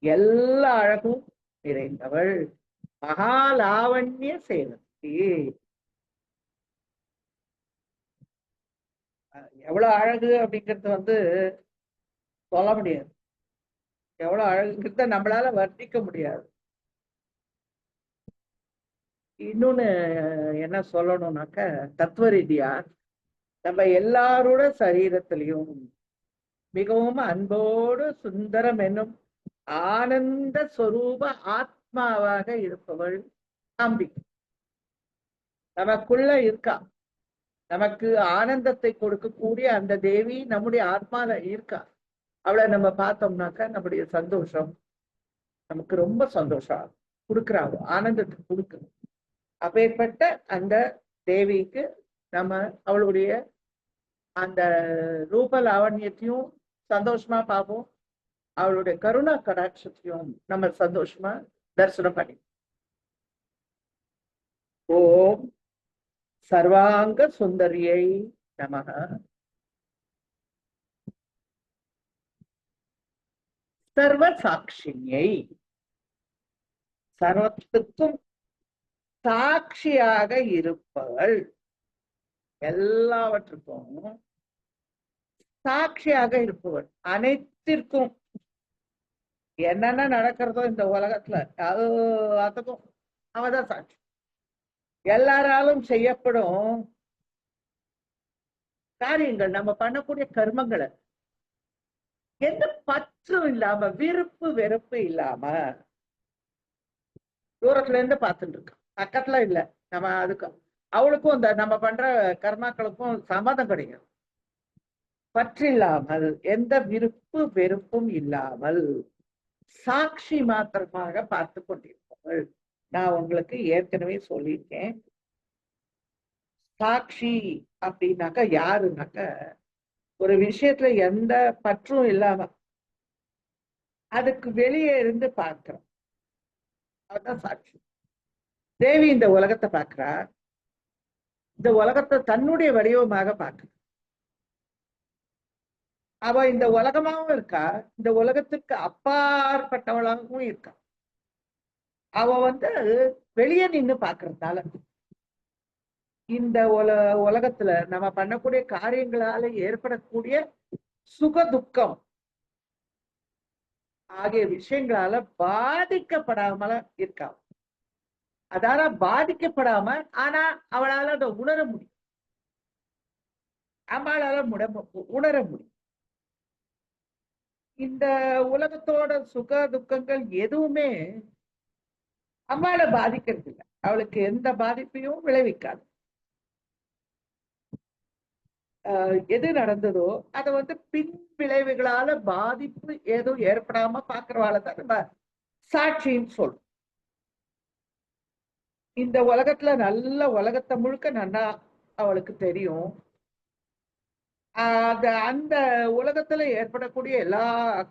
எல்லா அழகும் நிறைந்தவள் மகாலாவண்ய சேவந்தி. எவ்வளவு அழகு அப்படிங்கிறது வந்து சொல்ல முடியாது. எவ்வளவு அழகுங்கிறத நம்மளால வர்ணிக்க முடியாது. இன்னொன்னு என்ன சொல்லணும்னாக்க, தத்துவ ரீதியா நம்ம எல்லாரோட சரீரத்திலையும் மிகவும் அன்போடு சுந்தரம் என்னும் ஆனந்த ஸ்வரூப ஆத்மாவாக இருப்பவள் அம்பிகை நமக்குள்ள இருக்கா. நமக்கு ஆனந்தத்தை கொடுக்கக்கூடிய அந்த தேவி நம்முடைய ஆத்மால இருக்கா. அவளை நம்ம பார்த்தோம்னாக்கா நம்முடைய சந்தோஷம் நமக்கு ரொம்ப சந்தோஷம் கொடுக்குறாங்க, ஆனந்தத்தை கொடுக்கணும். அப்பேற்பட்ட அந்த தேவிக்கு நம்ம அவளுடைய அந்த ரூப லாவண்யத்தையும் சந்தோஷமா பார்ப்போம், அவளுடைய கருணா கடாட்சத்தையும் நம்ம சந்தோஷமா தரிசனம் பண்ணி. ஓம் சர்வாங்க சுந்தரியை நமக. சர்வ சாட்சியை, சர்வத்துக்கும் சாட்சியாக இருப்பவள், எல்லாவற்றுக்கும் சாட்சியாக இருப்பவள், அனைத்திற்கும் என்னென்ன நடக்கிறதோ இந்த உலகத்துல அதுக்கும் அவதான் சாட்சி. எல்லாராலும் செய்யப்படும் காரியங்கள், நம்ம பண்ணக்கூடிய கர்மங்களை எந்த பற்றும் இல்லாம, விருப்பு வெறுப்பு இல்லாம தூரத்துல இருந்து பார்த்துட்டு இருக்கோம், பக்கத்துல இல்ல. நம்ம அதுக்கு அவளுக்கும் இந்த நம்ம பண்ற கர்மாக்களுக்கும் சம்மதம் கிடையாது. பற்றில்லாமல், எந்த விருப்பு வெறுப்பும் இல்லாமல் சாட்சி மாத்திரமாக பார்த்து கொண்டிருப்பவள். நான் உங்களுக்கு ஏற்கனவே சொல்லியிருக்கேன், சாட்சி அப்படின்னாக்க யாருனாக்க ஒரு விஷயத்துல எந்த பற்றும் இல்லாம அதுக்கு வெளியே இருந்து பார்க்கிறோம், அதுதான் சாட்சி. தேவி இந்த உலகத்தை பார்க்கிறா, இந்த உலகத்தை தன்னுடைய வடிவமாக பார்க்க. அவ இந்த உலகமாகவும் இருக்கா, இந்த உலகத்துக்கு அப்பாற்பட்டவளாகவும் இருக்கா. அவ வந்து வெளியே நின்று பாக்குறதுனால இந்த உலகத்துல நம்ம பண்ணக்கூடிய காரியங்களால ஏற்படக்கூடிய சுக துக்கம் ஆகிய விஷயங்களால பாதிக்கப்படாமல இருக்கா. அதால பாதிக்கப்படாம, ஆனா அவளால அதை உணர முடியும், அவளால உணர முடியும். இந்த உலகத்தோட சுக துக்கங்கள் எதுவுமே அம்மாளை பாதிக்கிறது இல்லை, அவளுக்கு எந்த பாதிப்பையும் விளைவிக்காது. எது நடந்ததோ அதை வந்து பின் விளைவுகளால பாதிப்பு ஏதோ ஏற்படாம பாக்குறவாள் தான் நம்ம சாட்சின்னு சொல்றோம். இந்த உலகத்துல நல்ல உலகத்தை முழுக்க நல்லா அவளுக்கு தெரியும். அந்த உலகத்துல ஏற்படக்கூடிய எல்லா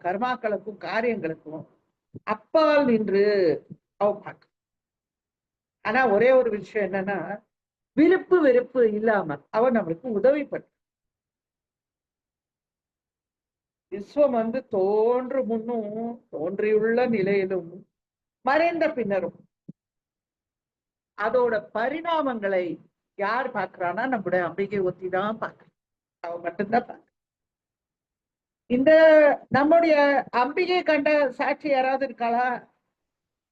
கர்மாக்களுக்கும் காரியங்களுக்கும் அப்பால் நின்று அவ பார்க்க. ஆனா ஒரே ஒரு விஷயம் என்னன்னா, விருப்பு வெறுப்பு இல்லாம அவன் நம்மளுக்கு உதவி பண்ண. விஸ்வம் வந்து தோன்று முன்னும் தோன்றியுள்ள நிலையிலும் மறைந்த பின்னரும் அதோட பரிணாமங்களை யார் பார்க்கிறான்னா நம்முடைய அம்பிகை ஒத்தி தான் பார்க்க. அவ மட்டும்தான் பார்க்க. இந்த நம்முடைய அம்பிகை கண்ட சாட்சி யாராவது இருக்காளா?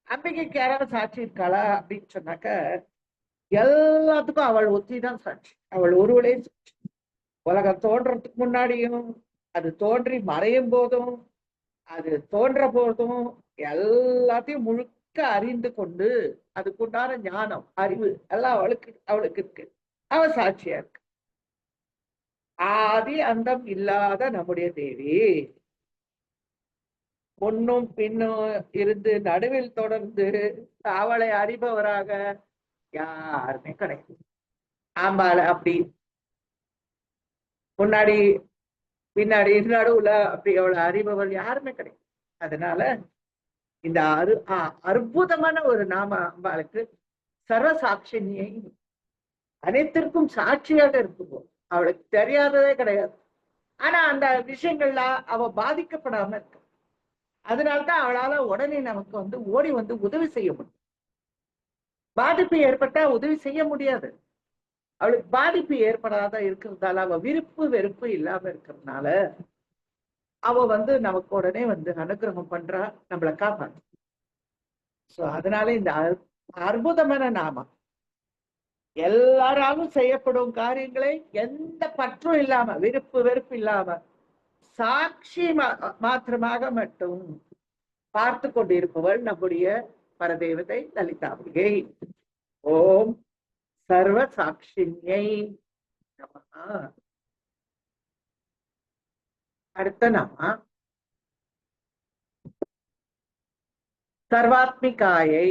அம்பிகைக்கு யாராவது சாட்சி இருக்காளா அப்படின்னு சொன்னாக்க எல்லாத்துக்கும் அவள் ஒத்தி தான் சாட்சி. அவள் ஒருவளே சாட்சி. உலகம் தோன்றதுக்கு முன்னாடியும், அது தோன்றி மறையும் போதும், அது தோன்ற போதும் எல்லாத்தையும் முழுக்க அறிந்து கொண்டு அதுக்குண்டான ஞானம் அறிவு எல்லாம் அவளுக்கு இருக்கு. அவ சாட்சியா இருக்கு. ஆதி அந்தம் இல்லாத நம்முடைய தேவி பொன்னும் பின்னும் இருந்து நடுவில் தொடர்ந்து அவளை அறிபவராக யாருமே கிடையாது. ஆம்பாள் அப்படி முன்னாடி பின்னாடி நடுவுல அப்படி அவளை அறிபவள் யாருமே கிடையாது. அதனால இந்த அற்புதமான ஒரு நாம அம்பாளுக்கு சர்வ சாட்சினியை, அனைத்திற்கும் சாட்சியாக இருக்கும்போது அவளுக்கு தெரியாததே கிடையாது. ஆனா அந்த விஷயங்கள்ல அவ பாதிக்கப்படாம இருக்கு. அதனால்தான் அவளால உடனே நமக்கு வந்து ஓடி வந்து உதவி செய்ய முடியும். பாதிப்பு ஏற்பட்டா உதவி செய்ய முடியாது. அவளுக்கு பாதிப்பு ஏற்படாத இருக்கிறதால, அவ விருப்பு வெறுப்பு இல்லாம இருக்கிறதுனால அவ வந்து நமக்கு உடனே வந்து அனுகிரகம் பண்றா, நம்மளை காப்பாற்று. சோ அதனால இந்த அற்புதமான நாமம் எல்லாராலும் செய்யப்படும் காரியங்களை எந்த பற்றும் இல்லாம, விருப்பு வெறுப்பு இல்லாம சாட்சி மாத்திரமாக மட்டும் பார்த்து கொண்டிருப்பவள் நம்முடைய பரதேவதை லலிதாம்பிகை. ஓம் சர்வ சாட்சியை நமஹ. அடுத்த நாம சர்வாத்மிகாயை,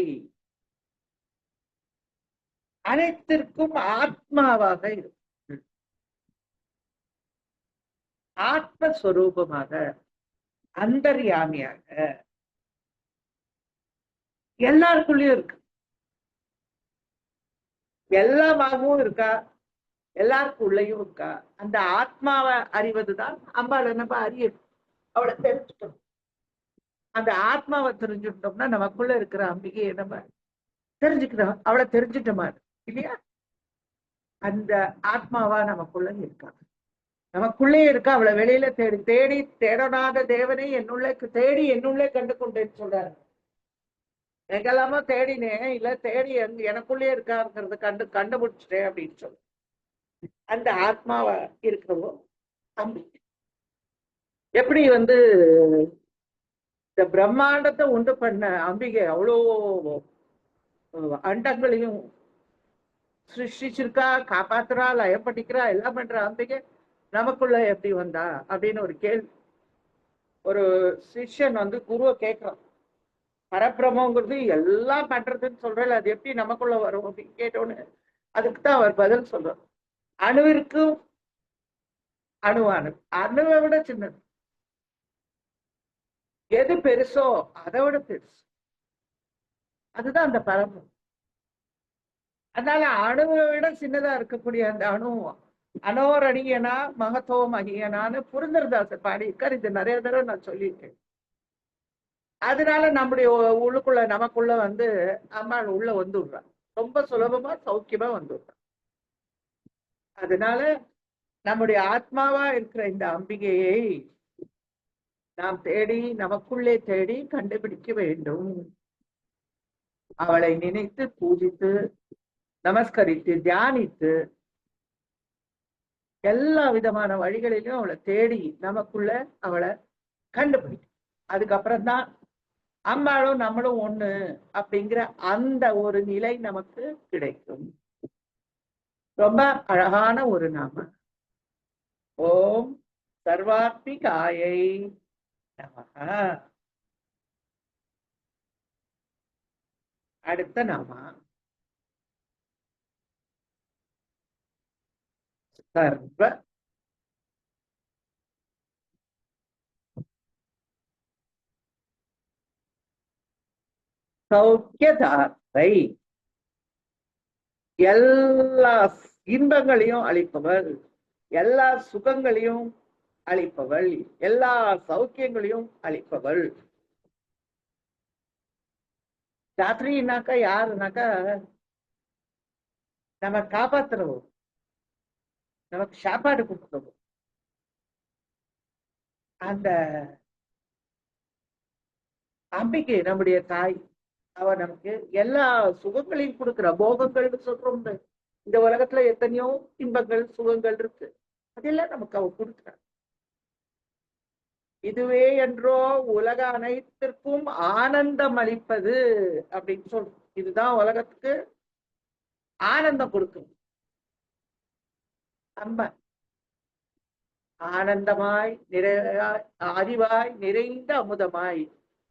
அனைத்திற்கும் ஆத்மாவாக இருக்கும், ஆத்மஸ்வரூபமாக அந்தர்யாமியாக எல்லாருக்குள்ளயும் இருக்கு. எல்லாமாகவும் இருக்கா, எல்லாருக்குள்ளயும் இருக்கா. அந்த ஆத்மாவை அறிவதுதான் அம்பாளை நம்ம அறியணும், அவளை தெரிஞ்சுக்கணும். அந்த ஆத்மாவை தெரிஞ்சுட்டோம்னா நமக்குள்ள இருக்கிற அம்பிகையை நம்ம தெரிஞ்சுக்கிறோம், அவளை தெரிஞ்சுட்டோமா இல்லையா? அந்த ஆத்மாவா நமக்குள்ள இருக்கா, நமக்குள்ளே இருக்கா. அவளை வெளியில தேடி தேடி தேடனாத தேவனை என்னுள்ளே தேடி என்னுள்ளே கண்டு கொண்டேன்னு சொல்றாரு. எங்கெல்லாமோ தேடினேன், இல்ல தேடி எனக்குள்ளே இருக்காங்கிறத கண்டுபிடிச்சிட்டேன் அப்படின்னு சொல்லு. அந்த ஆத்மாவா இருக்கிறவோ அம்பிகை. எப்படி வந்து இந்த பிரம்மாண்டத்தை உண்டு பண்ண அம்பிகை அவ்வளோ அண்டங்களையும் சிருஷ்டிச்சிருக்கா, காப்பாத்துறா, லயப்பட்டிக்கிறா, எல்லாம் பண்ற அம்பிகை நமக்குள்ள எப்படி வந்தா அப்படின்னு ஒரு கேள்வி ஒரு சிஷ்யன் வந்து குருவை கேட்கிறான். பரபிரமங்கிறது எல்லாம் பண்றதுன்னு சொல்றல, அது எப்படி நமக்குள்ள வரும் அப்படின்னு கேட்டோன்னு அதுக்குதான் அவர் பதில் சொல்றார். அணுவிற்கும் அணுவானு, அணுவை விட சின்னது. எது பெருசோ அதை விட பெருசு, அதுதான் அந்த பரம்பரம். அதனால அணுவை விட சின்னதா இருக்கக்கூடிய அந்த அணு அனோரணியனா மகத்துவம் அகியனான்னு புரந்தரதாசர் பாடியிருக்கார். இது நிறைய தடவை நான் சொல்லியிருக்கேன். அதனால நம்முடைய உள்ளுக்குள்ள நமக்குள்ள வந்து அம்மாள் உள்ள வந்து விடுறான், ரொம்ப சுலபமா சௌக்கியமா வந்து விடுறான். அதனால நம்முடைய ஆத்மாவா இருக்கிற இந்த அம்பிகையை நாம் தேடி நமக்குள்ளே தேடி கண்டுபிடிக்க வேண்டும். அவளை நினைத்து பூஜித்து நமஸ்கரித்து தியானித்து எல்லா விதமான வழிகளிலும் அவளை தேடி நமக்குள்ள அவளை கண்டுபிடிக்கும். அதுக்கப்புறம் தான் அம்பாளும் நம்மளும் ஒண்ணு அப்படிங்கிற அந்த ஒரு நிலை நமக்கு கிடைக்கும். ரொம்ப அழகான ஒரு நாம. ஓம் சர்வாத்மிகாயை நமஹ. அடுத்த நாம சர்வ சௌக்கியதாத்தை, எல்லா இன்பங்களையும் அளிப்பவள், எல்லா சுகங்களையும் அளிப்பவள், எல்லா சௌக்கியங்களையும் அளிப்பவள். தாத்ரினாக்கா யாருனாக்கா நம்ம காப்பாத்துறவோம், நமக்கு சாப்பாடு கொடுக்குறவோம். அந்த அம்பிகை நம்முடைய தாய், அவ நமக்கு எல்லா சுகங்களையும் கொடுக்குற. போகங்கள்னு சொல்றோம், இந்த உலகத்துல எத்தனையோ இன்பங்கள் சுகங்கள் இருக்கு, அதெல்லாம் நமக்கு அவ கொடுக்குற. இதுவே என்றோ உலக அனைத்திற்கும் ஆனந்தம் அளிப்பது அப்படின்னு சொல்றோம். இதுதான் உலகத்துக்கு ஆனந்தம் கொடுக்கும். நம்ம ஆனந்தமாய் அறிவாய் நிறைந்த அமுதமாய்,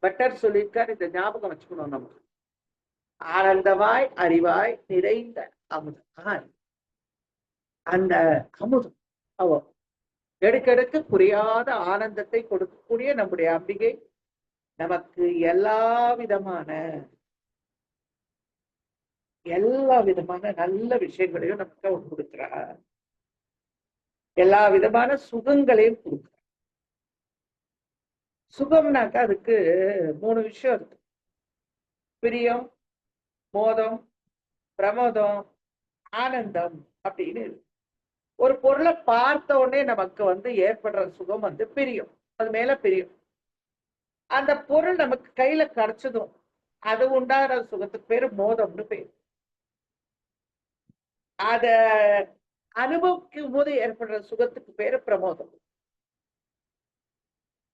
பட்டர் சொல்லியிருக்கார், இந்த ஞாபகம் வச்சுக்கணும். நமக்கு ஆனந்தமாய் அறிவாய் நிறைந்த அமுதமாய், அந்த அமுதம் அவ எடுக்கெடுக்க புரியாத ஆனந்தத்தை கொடுக்கக்கூடிய நம்முடைய அம்பிகை நமக்கு எல்லா விதமான நல்ல விஷயங்களையும் நமக்கு அவர் கொடுக்கிறார். எல்லா விதமான சுகங்களையும் கொடுக்கிறார். சுகம்னாக்கா அதுக்கு 3 விஷயம் இருக்கு. பிரியம், மோதம், பிரமோதம், ஆனந்தம் அப்படின்னு இருக்கு. ஒரு பொருளை பார்த்த உடனே நமக்கு ஏற்படுற சுகம் பிரியம், அது மேல பிரியம். அந்த பொருள் நமக்கு கையில கிடைச்சதும் அது உண்டான சுகத்துக்கு பேரு மோதம்னு பேரு. அத அனுபவிக்கும் போது ஏற்படுற சுகத்துக்கு பேரு பிரமோதம்.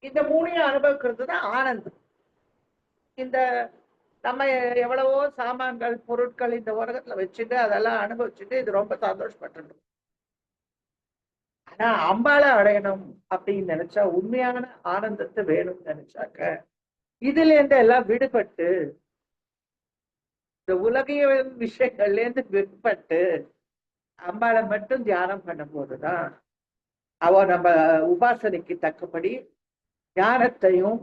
இந்த 3ஐயும் அனுபவிக்கிறது தான் ஆனந்தம். இந்த நம்ம எவ்வளவோ சாமான்கள் பொருட்கள் இந்த உலகத்துல வச்சுட்டு அதெல்லாம் அனுபவிச்சுட்டு இது ரொம்ப சந்தோஷப்பட்டு, ஆனா அம்பாளை அடையணும் அப்படின்னு நினைச்சா, உண்மையான ஆனந்தத்தை வேணும்னு நினைச்சாக்க, இதுல இருந்து எல்லாம் விடுபட்டு இந்த உலகிய விஷயங்கள்ல இருந்து விடுபட்டு அம்பாளை மட்டும் தியானம் பண்ணும் போதுதான் அவ நம்ம உபாசனைக்கு தக்கபடி ஞானத்தையும்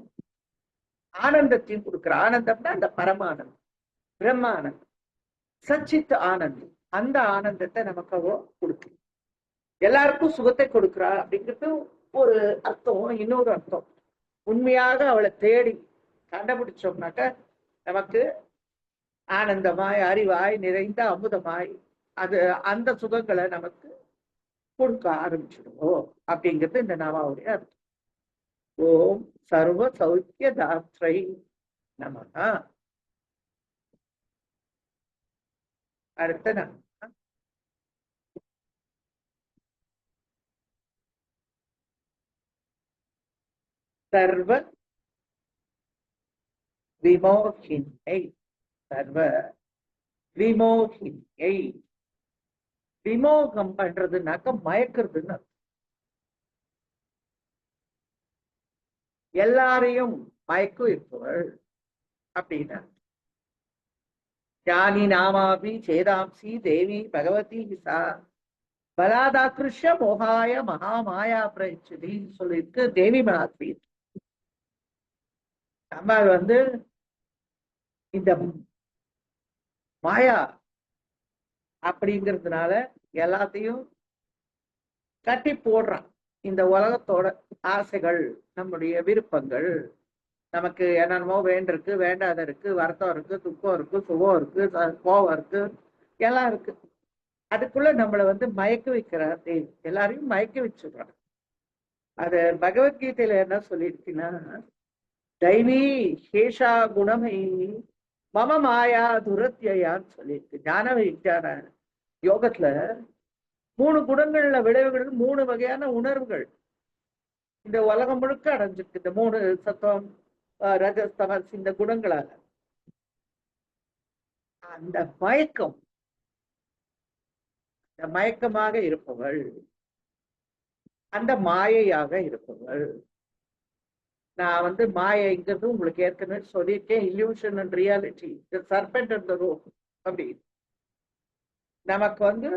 ஆனந்தத்தையும் கொடுக்குற. ஆனந்தம்னா அந்த பரமானந்தம், பிரம்மானந்தம், சச்சித் ஆனந்தம். அந்த ஆனந்தத்தை நமக்கு அவ கொடுக்கு. எல்லாருக்கும் சுகத்தை கொடுக்குறா அப்படிங்கிறது ஒரு அர்த்தம். இன்னொரு அர்த்தம், உண்மையாக அவளை தேடி கண்டுபிடிச்சோம்னாக்க நமக்கு ஆனந்தமாய் அறிவாய் நிறைந்த அமுதமாய் அது அந்த சுகங்களை நமக்கு கொடுக்க ஆரம்பிச்சிடுவோம் அப்படிங்கிறது இந்த நாமாவுடைய அர்த்தம். ஓம் சர்வ சௌக்கிய தாத்ரை நமஹ. அடுத்த நாம சர்வ விமோகினியை. சர்வ விமோகினியை, விமோகம் பண்றதுனாக்க மயக்கிறதுன்னு, எல்லாரையும் மயக்கும் இருப்பவள் அப்படின்னா. ஞானி நாமாபி சேதாம்சி தேவி பகவதி சா பலாதாக்கிருஷ மோகாய மகாமாயா பிரச்சதி சொல்லிருக்கு தேவி மனாத்வி. நம்ம இந்த மாயா அப்படிங்கிறதுனால எல்லாத்தையும் கட்டி போடுறான். இந்த உலகத்தோட ஆசைகள், நம்முடைய விருப்பங்கள், நமக்கு என்னென்னமோ வேண்டிருக்கு, வேண்டாத இருக்கு, வருத்தம் இருக்கு, துக்கம் இருக்கு, சுகம் இருக்கு, கோபம் இருக்கு, எல்லாம் இருக்கு. அதுக்குள்ள நம்மளை மயக்க வைக்கிறார் தேவி. எல்லாரையும் மயக்க வச்சுடுறான். அது பகவத்கீதையில என்ன சொல்லியிருக்குன்னா, தைவி ஹேஷா குணமை மம மாயா துரத்தியான்னு சொல்லியிருக்கு. ஞான விஞ்ஞான யோகத்துல 3 குணங்கள்ல விளைவுகள், 3 வகையான உணர்வுகள் இந்த உலகம் முழுக்க அடைஞ்சிருக்கு. இந்த 3 சத்தம், ரஜஸ்தமஸ், இந்த குணங்களால அந்த மயக்கம், அந்த மயக்கமாக இருப்பவள், அந்த மாயையாக இருப்பவள். நான் மாயைங்கிறது உங்களுக்கு ஏற்கனவே சொல்லியிருக்கேன். Illusion and reality, the serpent and the rope. அப்படி நமக்கு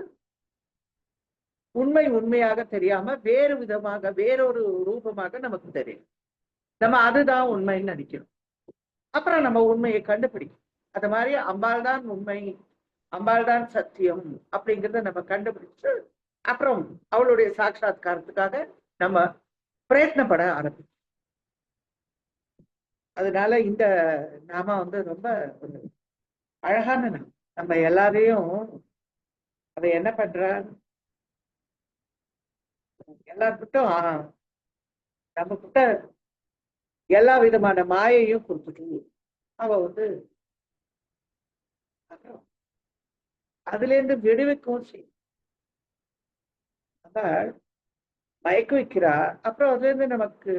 உண்மை உண்மையாக தெரியாம வேறு விதமாக வேறொரு ரூபமாக நமக்கு தெரியும். நம்ம அதுதான் உண்மைன்னு நினைக்கிறோம். அப்புறம் நம்ம உண்மையை கண்டுபிடிக்கும். அது மாதிரி அம்பாள் தான் உண்மை, அம்பாள் தான் சத்தியம் அப்படிங்கிறத நம்ம கண்டுபிடிச்சு அப்புறம் அவளுடைய சாட்சாத்காரத்துக்காக நம்ம பிரயத்னப்பட ஆரம்பிக்கும். அதனால இந்த நாம ரொம்ப ஒரு அழகான நாமம். நம்ம எல்லாரையும் அதை என்ன பண்ற எல்லார்கிட்டும் நம்ம கிட்ட எல்லா விதமான மாயையும் கொடுத்துட்டு அவ அதுல இருந்து விடுவிக்கவும் செய்யும். மயக்க வைக்கிறா, அப்புறம் அதுல இருந்து நமக்கு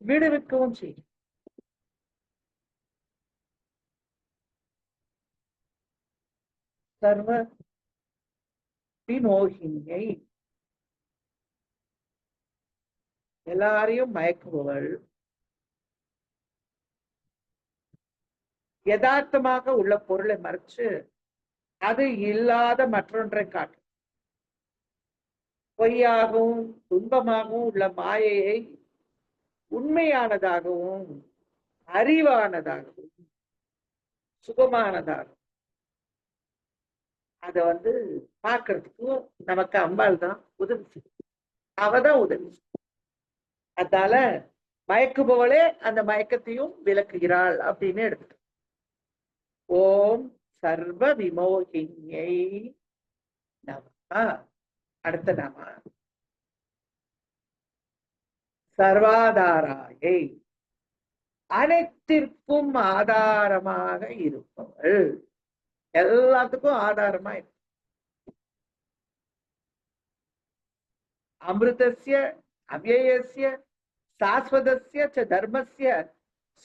விடுவிக்கவும் செய்யும். சர்வ விமோகினியை, எல்லாரையும் மயக்குபவள், யதார்த்தமாக உள்ள பொருளை மறைச்சு அது இல்லாத மற்றொன்றை காட்டும். பொய்யாகவும் துன்பமாகவும் உள்ள மாயையை உண்மையானதாகவும் அறிவானதாகவும் சுகமானதாகவும் அத பார்க்கறதுக்கும் நமக்கு அம்பாள் தான் உதவி செய்யும். அவதான் உதவி செய்யும். அதனால மயக்குபவளே அந்த மயக்கத்தையும் விளக்குகிறாள் அப்படின்னு எடுத்துட்டு ஓம் சர்வ விமோகினியை நம. அடுத்த நாம சர்வாதாராயை, அனைத்திற்கும் ஆதாரமாக இருப்பவள், எல்லாத்துக்கும் ஆதாரமா இருக்கு. அமிர்தஸ்ய அவ்யயஸ்ய சாஸ்வதஸ்ய ச தர்மஸ்ய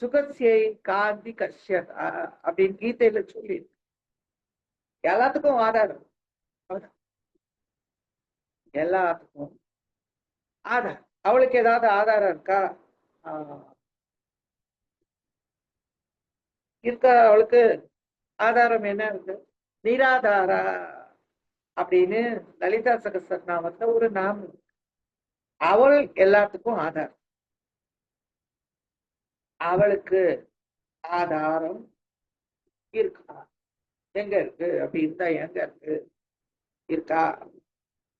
சுகஸ்யை காந்தி கஷ்ய அப்படின்னு கீதையில சொல்லி எல்லாத்துக்கும் ஆதாரம். எல்லாத்துக்கும் ஆதாரம். அவளுக்கு ஏதாவது ஆதாரம் இருக்கா? இருக்க. அவளுக்கு ஆதாரம் என்ன இருக்கு? நிராதாரா அப்படின்னு லலிதா சகஸ்ரநாமத்துல ஒரு நாமம். அவள் எல்லாத்துக்கும் ஆதாரம். அவளுக்கு ஆதாரம் இருக்கா? எங்க இருக்கு அப்படின்னு தான், எங்க இருக்கு? இருக்கா?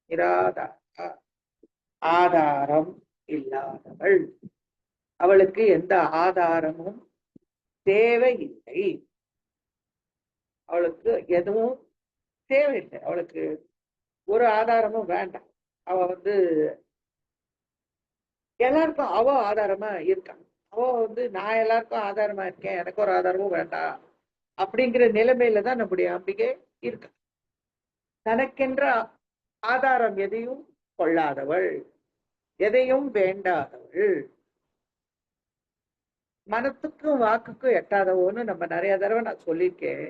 நிராதாரா, ஆதாரம் இல்லாதவள். அவளுக்கு எந்த ஆதாரமும் தேவையில்லை. அவளுக்கு எதுவும் தேவையில்லை. அவளுக்கு ஒரு ஆதாரமும் வேண்டாம். அவ எல்லாருக்கும் அவ ஆதாரமா இருக்கான். அவ நான் எல்லாருக்கும் ஆதாரமா இருக்கேன், எனக்கு ஒரு ஆதாரமும் வேண்டாம் அப்படிங்கிற நிலைமையில தான் நம்முடைய அம்பிகை இருக்க. தனக்கென்ற ஆதாரம் எதையும் கொள்ளாதவள், எதையும் வேண்டாதவள், மனத்துக்கும் வாக்குக்கும் எட்டாதவோன்னு நம்ம நிறைய தடவை நான் சொல்லியிருக்கேன்.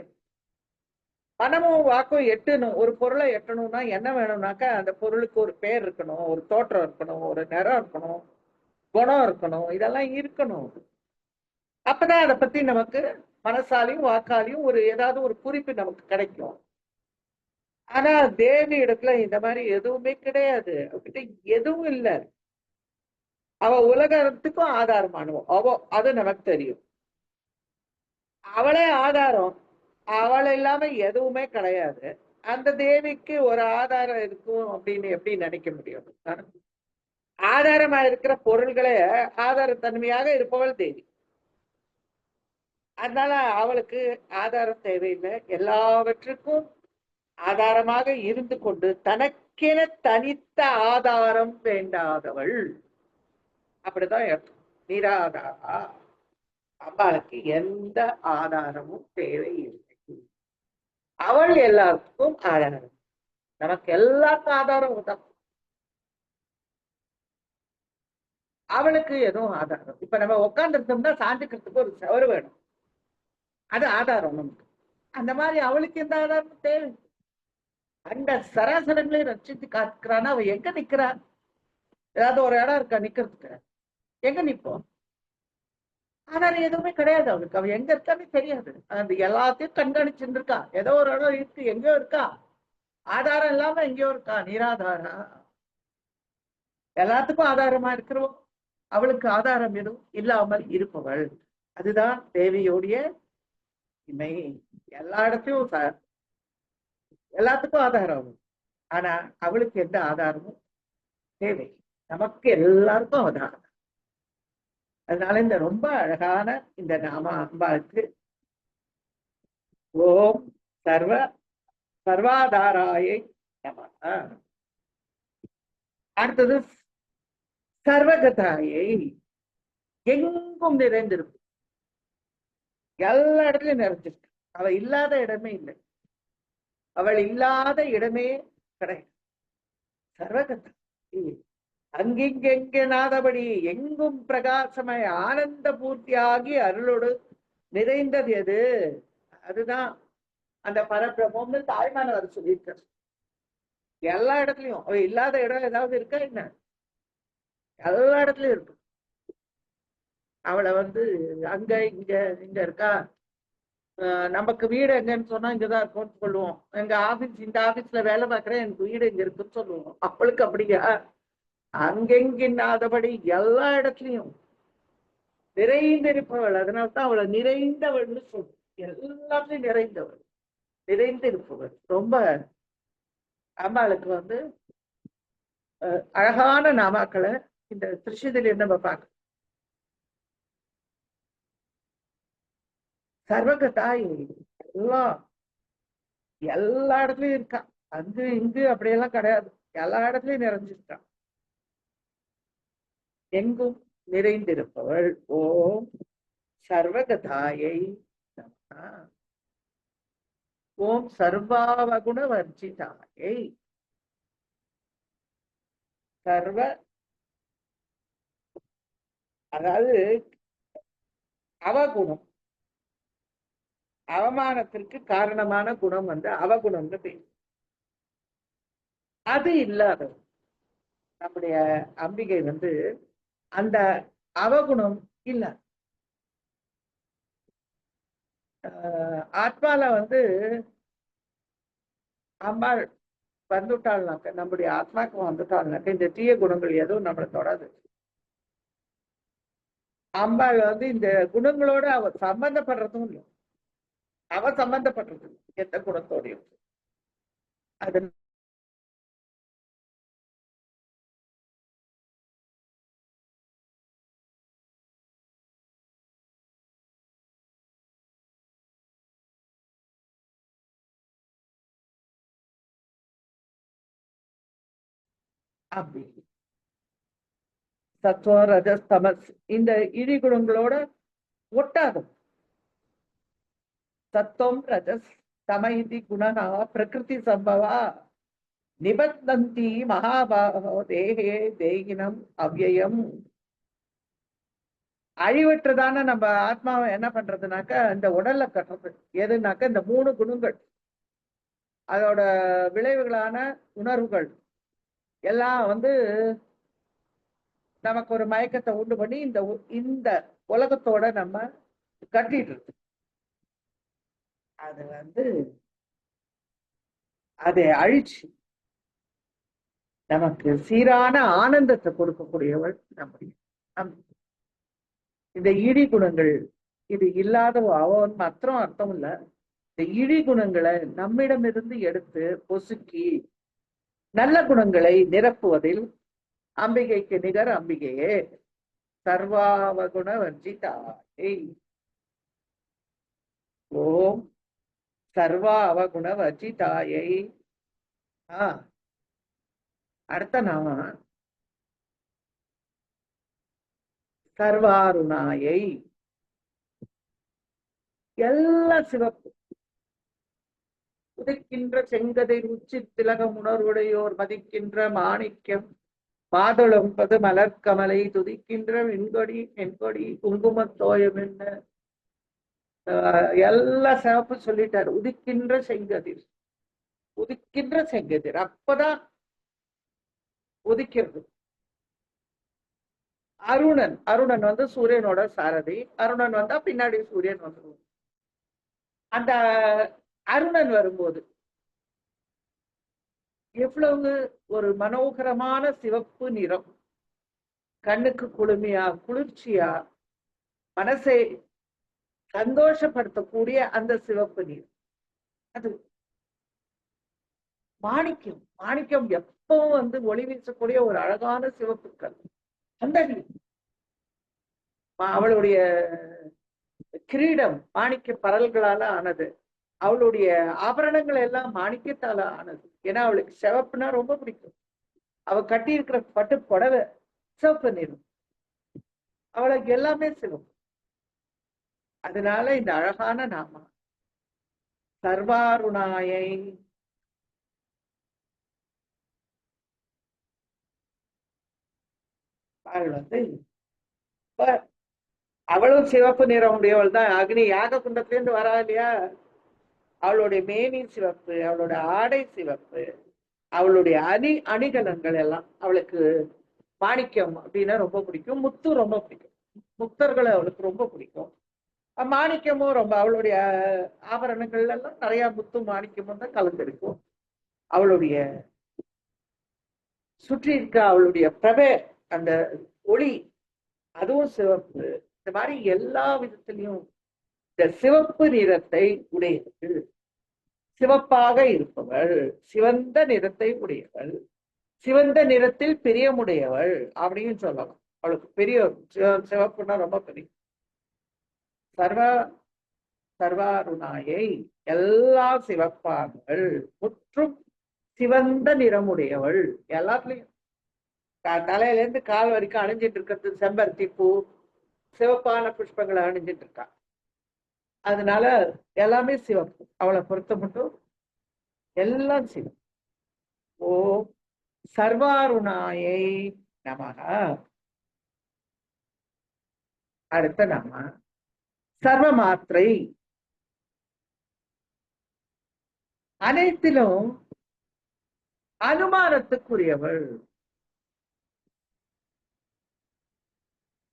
மனமும் வாக்கும் எட்டணும். ஒரு பொருளை எட்டணும்னா என்ன வேணும்னாக்கா அந்த பொருளுக்கு ஒரு பேர் இருக்கணும், ஒரு தோற்றம் இருக்கணும், ஒரு நிறம் இருக்கணும், குணம் இருக்கணும், இதெல்லாம் இருக்கணும். அப்பதான் அதை பத்தி நமக்கு மனசாலையும் வாக்காலையும் ஏதாவது ஒரு குறிப்பு நமக்கு கிடைக்கும். ஆனா தேவி இடத்துல இந்த மாதிரி எதுவுமே கிடையாது. அவகிட்ட எதுவும் இல்லை. அவ உலகத்துக்கும் ஆதாரமானவோ அவ, அது நமக்கு தெரியும். அவளே ஆதாரம். அவள் இல்லாம எதுவுமே கிடையாது. அந்த தேவிக்கு ஒரு ஆதாரம் இருக்கும் அப்படின்னு எப்படி நினைக்க முடியும்? ஆதாரமா இருக்கிற பொருள்களே ஆதாரத்தன்மையாக இருப்பவள் தேவி. அதனால அவளுக்கு ஆதாரம் தேவையில்லை. எல்லாவற்றுக்கும் ஆதாரமாக இருந்து கொண்டு தனக்கென தனித்த ஆதாரம் வேண்டாதவள். அப்படிதான் இருக்கும். நிராதாரா. அம்பாளுக்கு எந்த ஆதாரமும் தேவையில்லை. அவள் எல்லாருக்கும் ஆதாரம். நமக்கு எல்லாருக்கும் ஆதாரம் தான். அவளுக்கு எதுவும் ஆதாரம். இப்ப நம்ம உட்கார்ந்து இருந்தோம்னா சாஞ்சுக்கிறதுக்கு ஒரு சவறு வேணும், அது ஆதாரம் நமக்கு. அந்த மாதிரி அவளுக்கு எந்த ஆதாரமும் தேவை. அந்த சராசரங்களை ரட்சித்து காக்கிறான்னா அவ எங்க நிக்கிறா? ஏதாவது ஒரு இடம் இருக்கா நிக்கிறதுக்கு? எங்க நிப்போம்? ஆதாரம் எதுவுமே கிடையாது அவளுக்கு. அவ எங்க இருக்கான்னு தெரியாது. அந்த எல்லாத்தையும் கண்காணிச்சுட்டு இருக்கா. ஏதோ ஒரு இடம் இருக்கு, எங்கேயோ இருக்கா. ஆதாரம் இல்லாம எங்கேயோ இருக்கா நீராதாரா. எல்லாத்துக்கும் ஆதாரமா இருக்கிறோம், அவளுக்கு ஆதாரம் எதுவும் இல்லாமல் இருப்பவள். அதுதான் தேவியோடைய இமை. எல்லா இடத்தையும் எல்லாத்துக்கும் ஆதாரம், ஆனா அவளுக்கு எந்த ஆதாரமும் தேவை, நமக்கு எல்லாருக்கும் ஆதாரம். அதனால இந்த ரொம்ப அழகான இந்த நாம அம்பாளுக்கு ஓம் சர்வ சர்வாதாராயை நமஹ. அடுத்தது சர்வகதாயை, எங்கும் நிறைந்திருக்கும், எல்லா இடத்துலயும் நிறைஞ்சிருக்கு, அவ இல்லாத இடமே இல்லை, அவள் இல்லாத இடமே கிடையாது. சர்வகதா அங்கிங்கெங்கெனாதபடி எங்கும் பிரகாசமாய் ஆனந்த பூர்த்தியாகி அருளோடு நிறைந்தது எது? அதுதான் அந்த பரபிரம்மம்னு தாய்மானவர் சொல்லியிருக்கார். எல்லா இடத்துலயும் அவ இல்லாத இடம் ஏதாவது இருக்கா என்ன? எல்லா இடத்துலயும் இருக்கு. அவளை அங்க இங்க இங்க இருக்கா. நமக்கு வீடு எங்கன்னு சொன்னா இங்கதான் இருக்கும்னு சொல்லுவோம். எங்க ஆபீஸ் இந்த ஆபீஸ்ல வேலை பார்க்கறேன், எனக்கு வீடு இங்க இருக்குன்னு சொல்லுவோம். அவளுக்கு அப்படியா? அங்கெங்கின்னாதபடி எல்லா இடத்துலயும் நிறைந்திருப்பவள். அதனால்தான் அவளை நிறைந்தவள்னு சொல்லுவோம். எல்லாத்துலயும் நிறைந்தவள், நிறைந்திருப்பவள். ரொம்ப அம்பாளுக்கு அழகான நாமாக்களை இந்த திருஷதில நம்ம பார்க்க. சர்வகதாய் எல்லாம் எல்லா இடத்துலயும் இருக்கா, அங்கு இங்கு அப்படியெல்லாம் கிடையாது, எல்லா இடத்துலயும் நிறைஞ்சிருக்கான், எங்கும் நிறைந்திருப்பவள். ஓம் சர்வகதாயை நமஹ. ஓம் சர்வாவகுண வர்ஜிதாயை. சர்வ அதாவது அவகுணம், அவமானத்திற்கு காரணமான குணம் அவகுணம்னு பேர். அது இல்லாத நம்முடைய அம்பிகை அந்த அவகுணம் இல்ல. ஆத்மால அம்பாள் வந்துட்டாள்னாக்க, நம்முடைய ஆத்மாக்கு வந்துட்டாள்னாக்க இந்த தீய குணங்கள் எதுவும் நம்மளை தொடாது. அம்பாள் இந்த குணங்களோட அவ சம்பந்தப்படுறதும் இல்லை, அவ சம்பந்தப்படுறது எந்த குணத்தோடையும். அது அப்படி சத்துவ ரஜஸ் தமஸ் இந்த இடி குணங்களோட ஒட்டாது. சத்துவம் ரஜஸ் தம இதி குணா பிரகிருதி சம்பவா நிபந்தந்தி மகாபாகோ தேகே தேகினம் அவ்யயம். அழிவற்றதான நம்ம ஆத்மாவை என்ன பண்றதுனாக்க இந்த உடல்ல கட்டுறது எதுனாக்க இந்த 3 குணங்கள், அதோட விளைவுகளான உணர்வுகள் எல்லாம் நமக்கு ஒரு மயக்கத்தை உண்டு பண்ணி இந்த உலகத்தோட நம்ம கட்டிட்டு இருக்கு. அது அதை அழிச்சு நமக்கு சீரான ஆனந்தத்தை கொடுக்கக்கூடியவள் நம்முடைய இந்த இடி குணங்கள். இது இல்லாத அவன் மாத்திரம் அர்த்தம் இல்ல, இந்த இடி குணங்களை நம்மிடமிருந்து எடுத்து பொசுக்கி நல்ல குணங்களை நிரப்புவதில் அம்பிகைக்கு நிகர் அம்பிகையே. சர்வாவகுண வர்ஜிதாயை. ஓம் சர்வா அவகுண வர்ஜிதாயை. அடுத்த நாம சர்வாருணாயை. எல்லா சிவப்பு உதிக்கின்ற செங்கதை உச்சி திலகம் உணர்வுடையோர் மதிக்கின்ற மாணிக்கம் மாதுளம்பது மலர்கமலை துதிக்கின்ற வெண்கொடி வெண்கொடி குங்குமத்தோயம் என்ன எல்லா சிவப்பு சொல்லிட்டாரு. உதிக்கின்ற செங்கதிர், உதிக்கின்ற செங்கதிர் அப்பதான் உதிக்கிறது. அருணன், அருணன் சூரியனோட சாரதி. அருணன் வந்தா பின்னாடி சூரியன் வந்துடும். அந்த அருணன் வரும்போது எவ்வளவு ஒரு மனோகரமான சிவப்பு நிறம், கண்ணுக்கு குளுமையா குளிர்ச்சியா மனசை சந்தோஷப்படுத்தக்கூடிய அந்த சிவப்பு நீர். அது மாணிக்கம். மாணிக்கம் எப்பவும் ஒளி வீசக்கூடிய ஒரு அழகான சிவப்பு கல். அந்த நீர் அவளுடைய கிரீடம் மாணிக்க பரல்களால ஆனது. அவளுடைய ஆபரணங்கள் எல்லாம் மாணிக்கத்தால ஆனது. ஏன்னா அவளுக்கு சிவப்புனா ரொம்ப பிடிக்கும். அவ கட்டி இருக்கிற பட்டு புடவை சிவப்பு நிறம். அவளுக்கு எல்லாமே சிவப்பு. அதனால இந்த அழகான நாம சர்வாருணாயை. அவளும் சிவப்பு நிறம் உடையவள் தான். அக்னி யாக குண்டத்திலிருந்து வரா இல்லையா? அவளுடைய மேனி சிவப்பு, அவளோட ஆடை சிவப்பு, அவளுடைய அணிகலன்கள் எல்லாம். அவளுக்கு மாணிக்கம் அப்படின்னா ரொம்ப பிடிக்கும். முத்து ரொம்ப பிடிக்கும். முக்தர்களை அவளுக்கு ரொம்ப பிடிக்கும். மாணிக்கமும் ரொம்ப. அவளுடைய ஆபரணங்கள் எல்லாம் நிறைய முத்து மாணிக்கமும் தான் கலந்திருக்கும். அவளுடைய சுற்றி இருக்க அவளுடைய பிரபை, அந்த ஒளி, அதுவும் சிவப்பு. இந்த மாதிரி எல்லா விதத்திலையும் இந்த சிவப்பு நிறத்தை உடையவள், சிவப்பாக இருப்பவள், சிவந்த நிறத்தை உடையவள், சிவந்த நிறத்தில் பிரியமுடையவள் அப்படின்னு சொல்லலாம். அவளுக்கு பெரிய சிவப்புன்னா ரொம்ப பெரிய. சர்வாருணாயை, எல்லா சிவப்பானவள், முற்றும் சிவந்த நிறமுடையவள். எல்லாத்துலயும் தலையில இருந்து கால் வரைக்கும் அணிஞ்சிட்டு இருக்கிறது செம்பருத்தி பூ, சிவப்பான புஷ்பங்களை அணிஞ்சிட்டு இருக்கா. அதனால எல்லாமே சிவப்பு. அவளை பொறுத்த மட்டும் எல்லாம் சிவப்பு. ஓ சர்வாருணாயை நமக. அடுத்த நாம சர்வ மாத்திரை. அனைத்திலும் அனுமானத்துக்குரியவள்.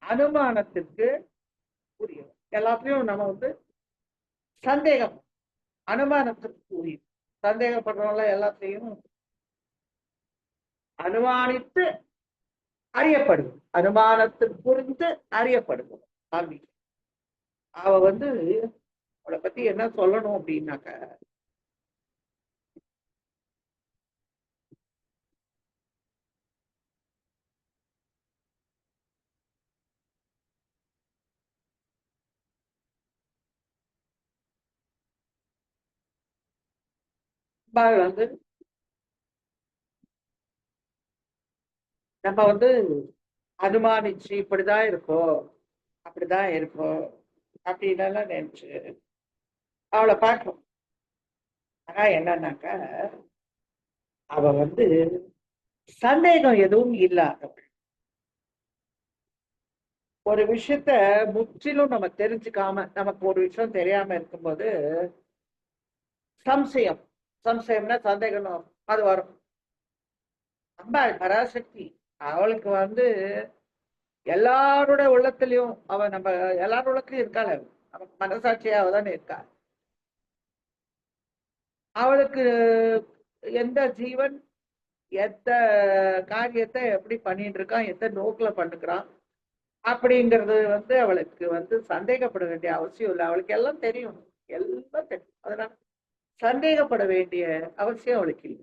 அனுமானத்திற்கு உரியவள். எல்லாத்தையும் நம்ம சந்தேகம், அனுமானத்திற்கு உரிய. சந்தேகப்படுறவங்கள எல்லாத்தையும் அனுமானித்து அறியப்படுவோம். அனுமானத்துக்கு புரிந்து அறியப்படுவோம். அவ அவளை பத்தி என்ன சொல்லணும் அப்படின்னாக்க, நம்ம அனுமானிச்சு இப்படிதான் இருக்கோம், அப்படிதான் இருக்கும் அப்படின்னு எல்லாம் நினைச்சு அவளை பார்க்கணும். ஆனா என்னன்னாக்கா, அவ சந்தேகம் எதுவும் இல்லாதவள். ஒரு விஷயத்த முற்றிலும் நம்ம தெரிஞ்சுக்காம, நமக்கு ஒரு விஷயம் தெரியாம இருக்கும்போது சம்சயம்னா சந்தேகம் அது வரும். அம்பாள் பராசக்தி, அவளுக்கு எல்லாரோட உள்ளத்திலையும் நம்ம எல்லாரோட உள்ளத்திலையும் இருக்காள். நமக்கு மனசாட்சியா அவதானே இருக்கா. அவளுக்கு எந்த ஜீவன் எந்த காரியத்தை எப்படி பண்ணிட்டு இருக்கான், எந்த நோக்கில பண்ணுக்கிறான் அப்படிங்கிறது அவளுக்கு சந்தேகப்பட வேண்டிய அவசியம் இல்லை. அவளுக்கு எல்லாம் தெரியும், எல்லாம் தெரியும். அதனால சந்தேகப்பட வேண்டிய அவசியம் அவளுக்கு இல்லை.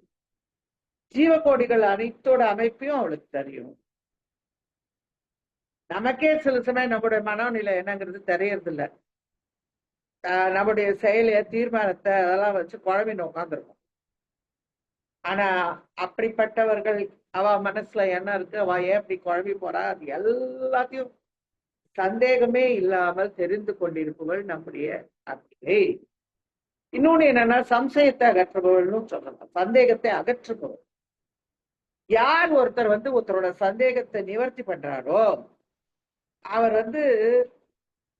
ஜீவகோடிகள் அனைத்தோட அமைப்பையும் அவளுக்கு தெரியும். நமக்கே சில சமயம் நம்முடைய மனநிலை என்னங்கிறது தெரியறது இல்லை. நம்முடைய செயலைய தீர்மானத்தை அதெல்லாம் வச்சு குழம்பின்னு உட்காந்துருக்கும். ஆனா அப்படிப்பட்டவர்கள் அவ மனசுல என்ன இருக்கு, அவ ஏன் அப்படி குழம்பி போறா, அது எல்லாத்தையும் சந்தேகமே இல்லாமல் தெரிந்து கொண்டிருப்பவள் நம்முடைய அம்பிகை. இன்னொன்னு என்னன்னா, சம்சயத்தை அகற்றுபவள்னு சொல்லலாம். சந்தேகத்தை அகற்றுபவள். யார் ஒருத்தர் ஒருத்தரோட சந்தேகத்தை நிவர்த்தி பண்றாரோ அவர்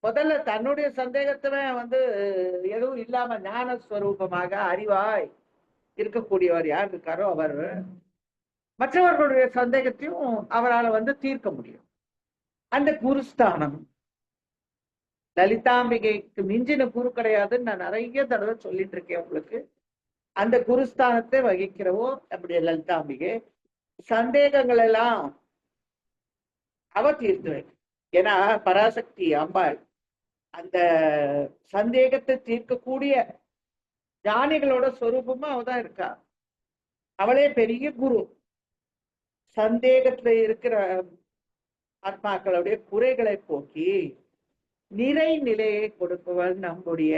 முதல்ல தன்னுடைய சந்தேகத்தை எதுவும் இல்லாம ஞானஸ்வரூபமாக அறிவாய் இருக்கக்கூடியவர் யார் இருக்காரோ அவர் மற்றவர்களுடைய சந்தேகத்தையும் அவரால் தீர்க்க முடியும். அந்த குருஸ்தானம் லலிதாம்பிகைக்கு மிஞ்சின குரு கிடையாதுன்னு நான் நிறைய தடவை சொல்லிட்டு இருக்கேன் உங்களுக்கு. அந்த குருஸ்தானத்தை வகிக்கிறவோ அப்படி லலிதாம்பிகை. சந்தேகங்கள் எல்லாம் அவ தீர்த்து வைக்க. ஏன்னா பராசக்தி அம்பாள் அந்த சந்தேகத்தை தீர்க்கக்கூடிய ஞானிகளோட சொரூபமா அவதான் இருக்கா. அவளே பெரிய குரு. சந்தேகத்துல இருக்கிற ஆத்மாக்களுடைய குறைகளை போக்கி நிறை நிலையை கொடுப்பவள் நம்முடைய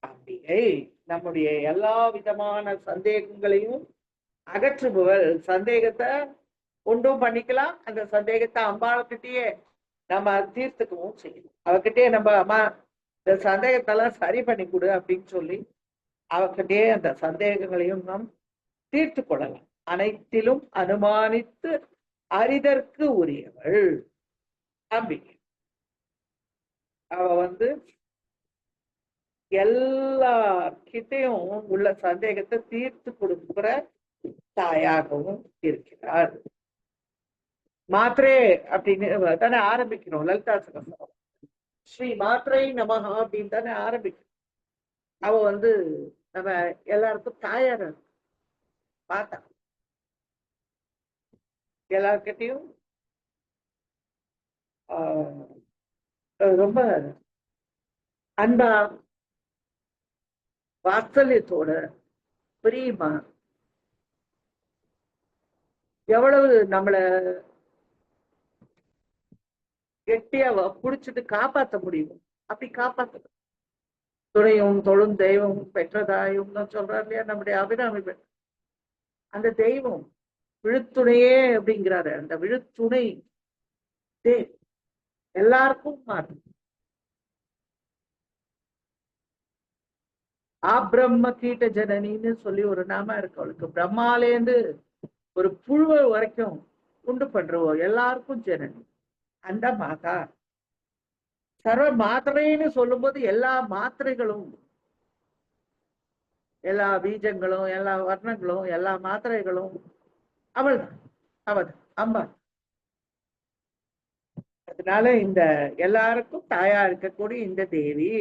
அம்பிகை. நம்முடைய எல்லா விதமான சந்தேகங்களையும் அகற்றுபவள். சந்தேகத்தை ஒன்றும் பண்ணிக்கலாம், அந்த சந்தேகத்தை அம்பாளுக்கிட்டேயே நம்ம தீர்த்துக்கவும் செய்யணும். அவகிட்டயே நம்ம அம்மா இந்த சந்தேகத்தெல்லாம் சரி பண்ணி கொடு அப்படின்னு சொல்லி அவகிட்டயே அந்த சந்தேகங்களையும் நாம் தீர்த்து கொள்ளலாம். அனைத்திலும் அனுமானித்து அறிதற்கு உரியவள் அம்பிகை. அவ எல்லார்கிட்டையும் உள்ள சந்தேகத்தை தீர்த்து கொடுக்கிற தாயாகவும் இருக்கிறார். மாத்திரே அப்படின்னு தானே ஆரம்பிக்கணும் லலிதா சகஸ்ரநாமம். ஸ்ரீ மாத்திரை நமஹா அப்படின்னு தானே ஆரம்பிக்கணும். அவ நம்ம எல்லாருக்கும் தாயார பார்த்தா எல்லார்கிட்டையும் ரொம்ப அன்பா வாத்சல்யத்தோட பிரியமா எவ்வளவு நம்மள கெட்டியா புடிச்சிட்டு காப்பாற்ற முடியும் அப்படி காப்பாற்றணும். துணையும் தொழும் தெய்வம் பெற்றதாயும் சொல்றாரு இல்லையா நம்முடைய அபிராமி பெற்ற அந்த தெய்வம் விழுத்துணையே அப்படிங்கிறாரு. அந்த விழுத்துணை எல்லாருக்கும் மாறும். ஆப்ரம்ம கீட்ட ஜனனின்னு சொல்லி ஒரு நாம இருக்கு அவளுக்கு. பிரம்மாலேந்து ஒரு புழுவை வரைக்கும் உண்டு பண்றவோம் எல்லாருக்கும் ஜனனி அந்த மாதா. சர்வ மாத்திரைன்னு சொல்லும் போது எல்லா மாத்திரைகளும் எல்லா பீஜங்களும் எல்லா வர்ணங்களும் எல்லா மாத்திரைகளும் அவள் தான், அவள் அம்மா. அதனால இந்த எல்லாருக்கும் தாயா இருக்கக்கூடிய இந்த தேவி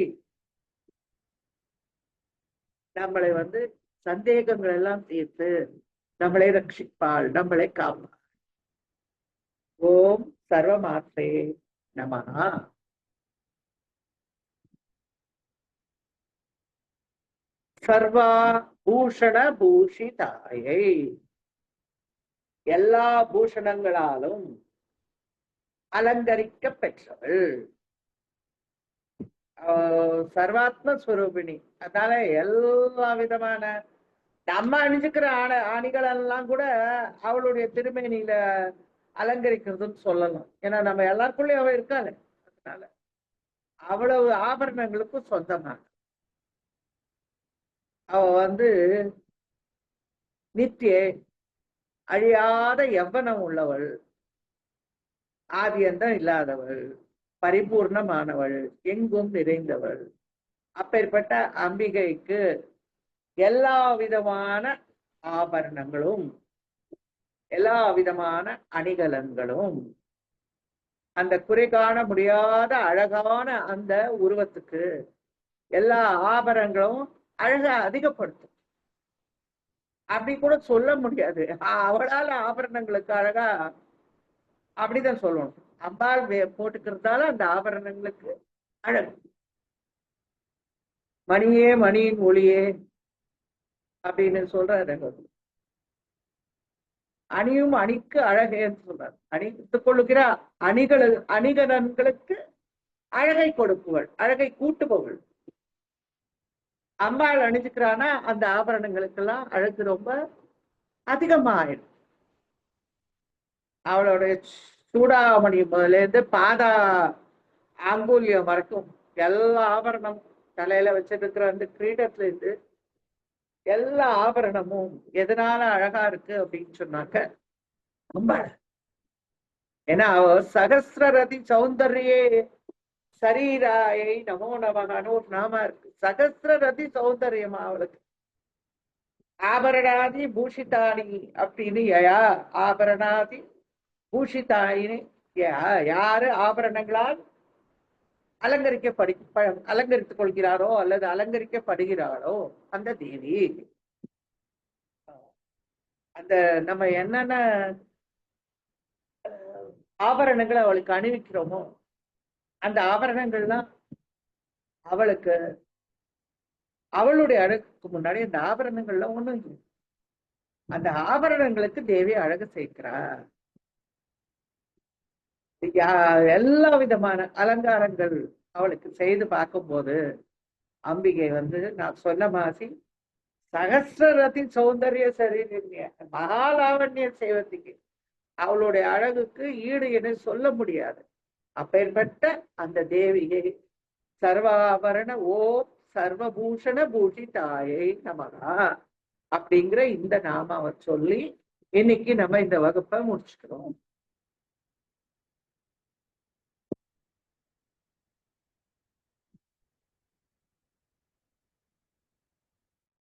நம்மளை சந்தேகங்கள் எல்லாம் தீர்த்து நம்மளை ரட்சிப்பாள், நம்மளை காப்பாள். ஓம் சர்வமாத்ரே நமஹா. சர்வா பூஷண பூஷிதாயை, எல்லா பூஷணங்களாலும் அலங்கரிக்க பெற்றவள். சர்வாத்ம ஸ்வரூபிணி. அதனால எல்லா விதமான நம்ம அணிஞ்சுக்கிற ஆணிகள் எல்லாம் கூட அவளுடைய திருமேனியில அலங்கரிக்கிறதுன்னு சொல்லலாம். ஏன்னா நம்ம எல்லாருக்குள்ளயும் அவ இருக்காளே. அதனால அவ்வளவு ஆபரணங்களுக்கும் சொந்தமாக அவ நித்திய அழியாத யவ்வனம் உள்ளவள், ஆதியந்தம் இல்லாதவள், பரிபூர்ணமானவள், எங்கும் நிறைந்தவள். அப்பேற்பட்ட அம்பிகைக்கு எல்லா விதமான ஆபரணங்களும் எல்லா விதமான அணிகலன்களும் அந்த குறை காண முடியாத அழகான அந்த உருவத்துக்கு எல்லா ஆபரணங்களும் அழகா அதிகப்படுத்தும். அப்படி கூட சொல்ல முடியாது. அவளால ஆபரணங்களுக்கு அழகா அப்படிதான் சொல்லணும். அம்பாள் போட்டுக்கிறதால அந்த ஆபரணங்களுக்கு அழகு. மணியே மணியின் ஒளியே அப்படின்னு சொல்றாரு. அணியும் அணிக்கு அழகேன்னு சொல்றாரு. அணித்துக் கொள்ளுகிற அணிகலன்களுக்கு அழகை கொடுப்பவள், அழகை கூட்டுபவள். அம்பாள் அணிஞ்சுக்கிறானா அந்த ஆபரணங்களுக்கெல்லாம் அழகு ரொம்ப அதிகமாயிடும். அவளுடைய சூடாமணி முதல்ல இருந்து பாதா ஆங்கூல்யம் வரைக்கும் எல்லா ஆபரணம், தலையில வச்சிருக்கிற அந்த கிரீடத்துல இருந்து எல்லா ஆபரணமும் எதனால அழகா இருக்கு அப்படின்னு சொன்னாக்க அம்பாள். ஏன்னா அவ சகஸ்ரரதி சௌந்தர்யே சரீராயை நமோ நமகான்னு ஒரு நாம இருக்கு. சகஸ்ரரதி சௌந்தர்யமா அவளுக்கு. ஆபரணாதி பூஷிதானி அப்படின்னு யா ஆபரணாதி பூஷிதாயினி யாரு ஆபரணங்களால் அலங்கரித்துக் கொள்கிறாரோ அல்லது அலங்கரிக்கப்படுகிறாளோ அந்த தேவி. அந்த நம்ம என்னென்ன ஆபரணங்களை அவளுக்கு அணிவிக்கிறோமோ அந்த ஆபரணங்கள்லாம் அவளுக்கு அவளுடைய அழகுக்கு முன்னாடி அந்த ஆபரணங்கள்லாம் ஒண்ணும் இல்லை. அந்த ஆபரணங்களுக்கு தேவி அழகு சேர்க்கிறா. எல்லா விதமான அலங்காரங்கள் அவளுக்கு செய்து பார்க்கும்போது அம்பிகை வந்து நான் சொன்ன மாதிரி சகசிரரதி சௌந்தரிய சரீரன்ய மகாலாவண்ய சேவத்திக்கு அவளுடைய அழகுக்கு ஈடு என சொல்ல முடியாது. அப்பேற்பட்ட அந்த தேவியை சர்வாபரண ஓம் சர்வபூஷண பூஷிதாயை நமகா அப்படிங்கிற இந்த நாமாவை சொல்லி இன்னைக்கு நம்ம இந்த வகுப்பை முடிச்சுக்கிறோம்.